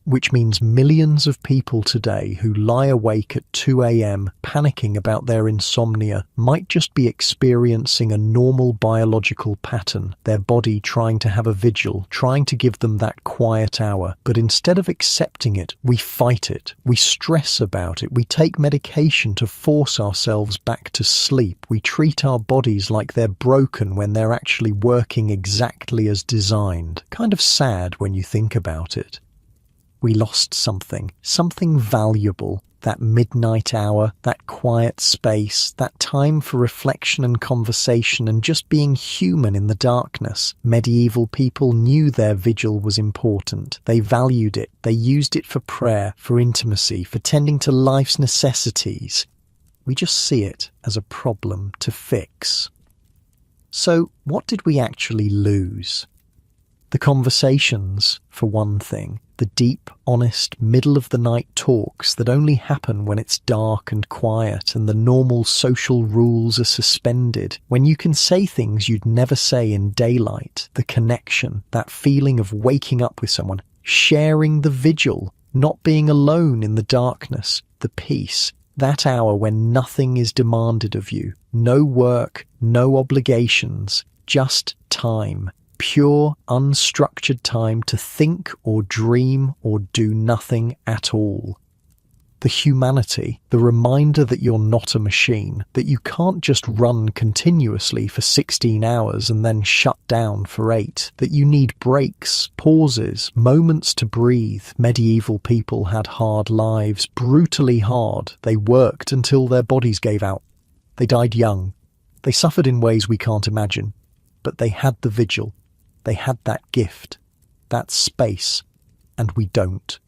Which means millions of people today who lie awake at 2 a.m. panicking about their insomnia might just be experiencing a normal biological pattern, their body trying to have a vigil, trying to give them that quiet hour. But instead of accepting it, we fight it, we stress about it, we take medication to force ourselves back to sleep, we treat our bodies like they're broken when they're actually working exactly as designed. Kind of sad when you think about it. We lost something valuable, that midnight hour, that quiet space, that time for reflection and conversation and just being human in the darkness. Medieval people knew their vigil was important. They valued it. They used it for prayer, for intimacy, for tending to life's necessities. We just see it as a problem to fix. So, what did we actually lose? The conversations, for one thing. The deep, honest, middle-of-the-night talks that only happen when it's dark and quiet and the normal social rules are suspended, when you can say things you'd never say in daylight, the connection, that feeling of waking up with someone, sharing the vigil, not being alone in the darkness, the peace, that hour when nothing is demanded of you, no work, no obligations, just time. Pure, unstructured time to think or dream or do nothing at all. The humanity, the reminder that you're not a machine, that you can't just run continuously for 16 hours and then shut down for 8, that you need breaks, pauses, moments to breathe. Medieval people had hard lives, brutally hard. They worked until their bodies gave out. They died young. They suffered in ways we can't imagine, but they had the vigil. They had that gift, that space, and we don't.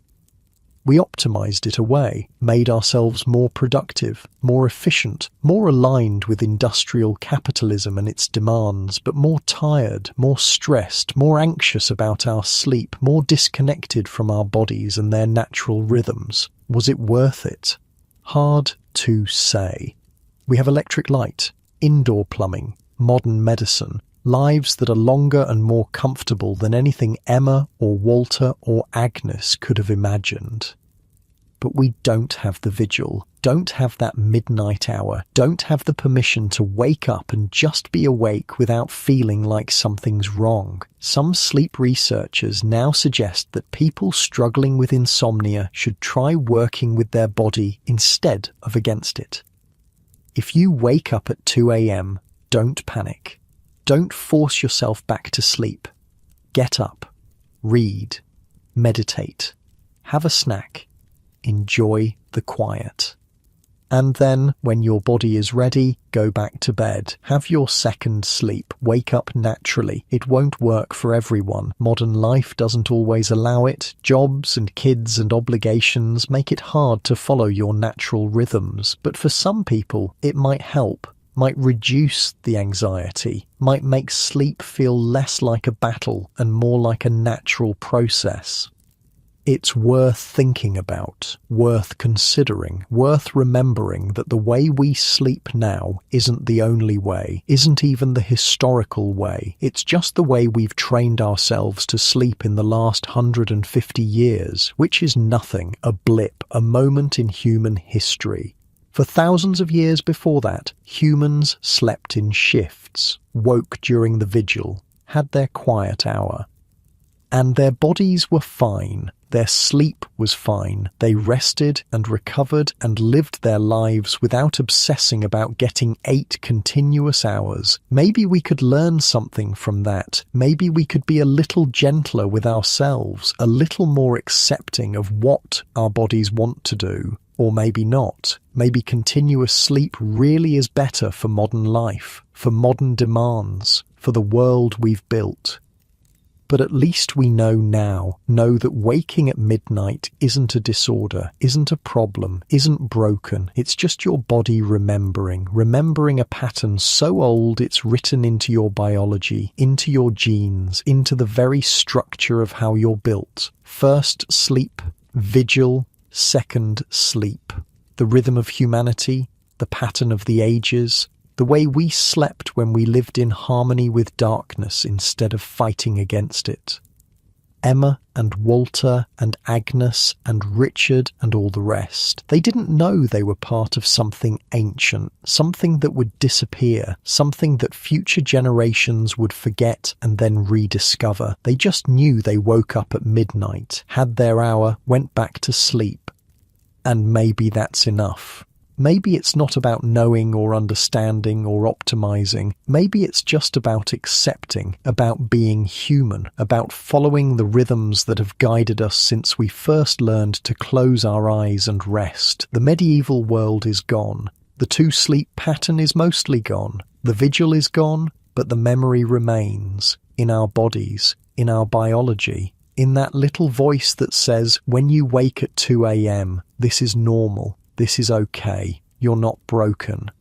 We optimized it away, made ourselves more productive, more efficient, more aligned with industrial capitalism and its demands, but more tired, more stressed, more anxious about our sleep, more disconnected from our bodies and their natural rhythms. Was it worth it? Hard to say. We have electric light, indoor plumbing, modern medicine, lives that are longer and more comfortable than anything Emma or Walter or Agnes could have imagined. But we don't have the vigil, don't have that midnight hour, don't have the permission to wake up and just be awake without feeling like something's wrong. Some sleep researchers now suggest that people struggling with insomnia should try working with their body instead of against it. If you wake up at 2 a.m., don't panic. Don't force yourself back to sleep. Get up, read, meditate, have a snack, enjoy the quiet. And then, when your body is ready, go back to bed. Have your second sleep. Wake up naturally. It won't work for everyone. Modern life doesn't always allow it. Jobs and kids and obligations make it hard to follow your natural rhythms. But for some people, it might help. Might reduce the anxiety, might make sleep feel less like a battle and more like a natural process. It's worth thinking about, worth considering, worth remembering that the way we sleep now isn't the only way, isn't even the historical way. It's just the way we've trained ourselves to sleep in the last 150 years, which is nothing, a blip, a moment in human history. For thousands of years before that, humans slept in shifts, woke during the vigil, had their quiet hour. And their bodies were fine. Their sleep was fine. They rested and recovered and lived their lives without obsessing about getting 8 continuous hours. Maybe we could learn something from that. Maybe we could be a little gentler with ourselves, a little more accepting of what our bodies want to do. Or maybe not. Maybe continuous sleep really is better for modern life, for modern demands, for the world we've built. But at least we know now, know that waking at midnight isn't a disorder, isn't a problem, isn't broken. It's just your body remembering a pattern so old it's written into your biology, into your genes, into the very structure of how you're built. First sleep, vigil, second sleep. The rhythm of humanity, the pattern of the ages, the way we slept when we lived in harmony with darkness instead of fighting against it. Emma and Walter and Agnes and Richard and all the rest, they didn't know they were part of something ancient, something that would disappear, something that future generations would forget and then rediscover. They just knew they woke up at midnight, had their hour, went back to sleep. And maybe that's enough. Maybe it's not about knowing or understanding or optimizing. Maybe it's just about accepting, about being human, about following the rhythms that have guided us since we first learned to close our eyes and rest. The medieval world is gone. The 2-sleep pattern is mostly gone. The vigil is gone, but the memory remains in our bodies, in our biology, in that little voice that says, when you wake at 2 a.m., this is normal. This is okay. You're not broken.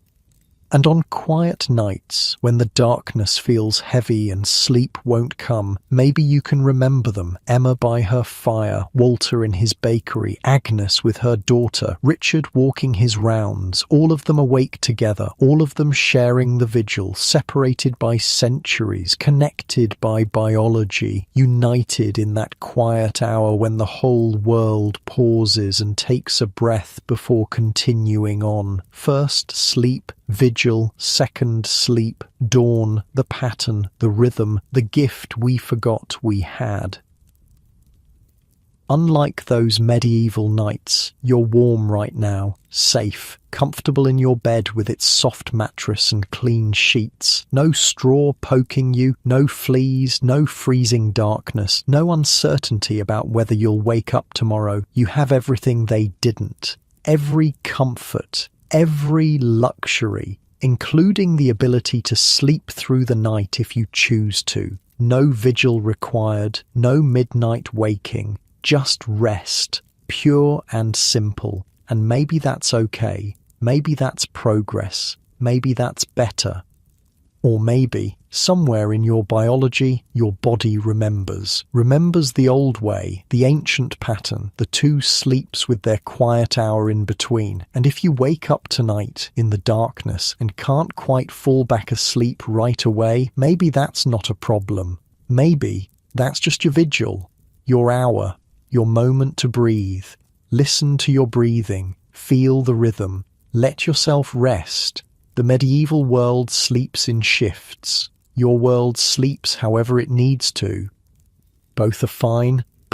And on quiet nights, when the darkness feels heavy and sleep won't come, maybe you can remember them. Emma by her fire, Walter in his bakery, Agnes with her daughter, Richard walking his rounds, all of them awake together, all of them sharing the vigil, separated by centuries, connected by biology, united in that quiet hour when the whole world pauses and takes a breath before continuing on. First sleep, vigil, second sleep, dawn, the pattern, the rhythm, the gift we forgot we had. Unlike those medieval nights, you're warm right now, safe, comfortable in your bed with its soft mattress and clean sheets. No straw poking you, no fleas, no freezing darkness, no uncertainty about whether you'll wake up tomorrow. You have everything they didn't. Every comfort, every luxury, including the ability to sleep through the night if you choose to. No vigil required, no midnight waking, just rest, pure and simple. And maybe that's okay. Maybe that's progress. Maybe that's better. Or maybe, somewhere in your biology, your body remembers the old way, the ancient pattern, the 2 sleeps with their quiet hour in between. And if you wake up tonight in the darkness and can't quite fall back asleep right away, maybe that's not a problem. Maybe that's just your vigil, your hour, your moment to breathe. Listen to your breathing, feel the rhythm, let yourself rest. The medieval world sleeps in shifts. Your world sleeps however it needs to. Both are fine,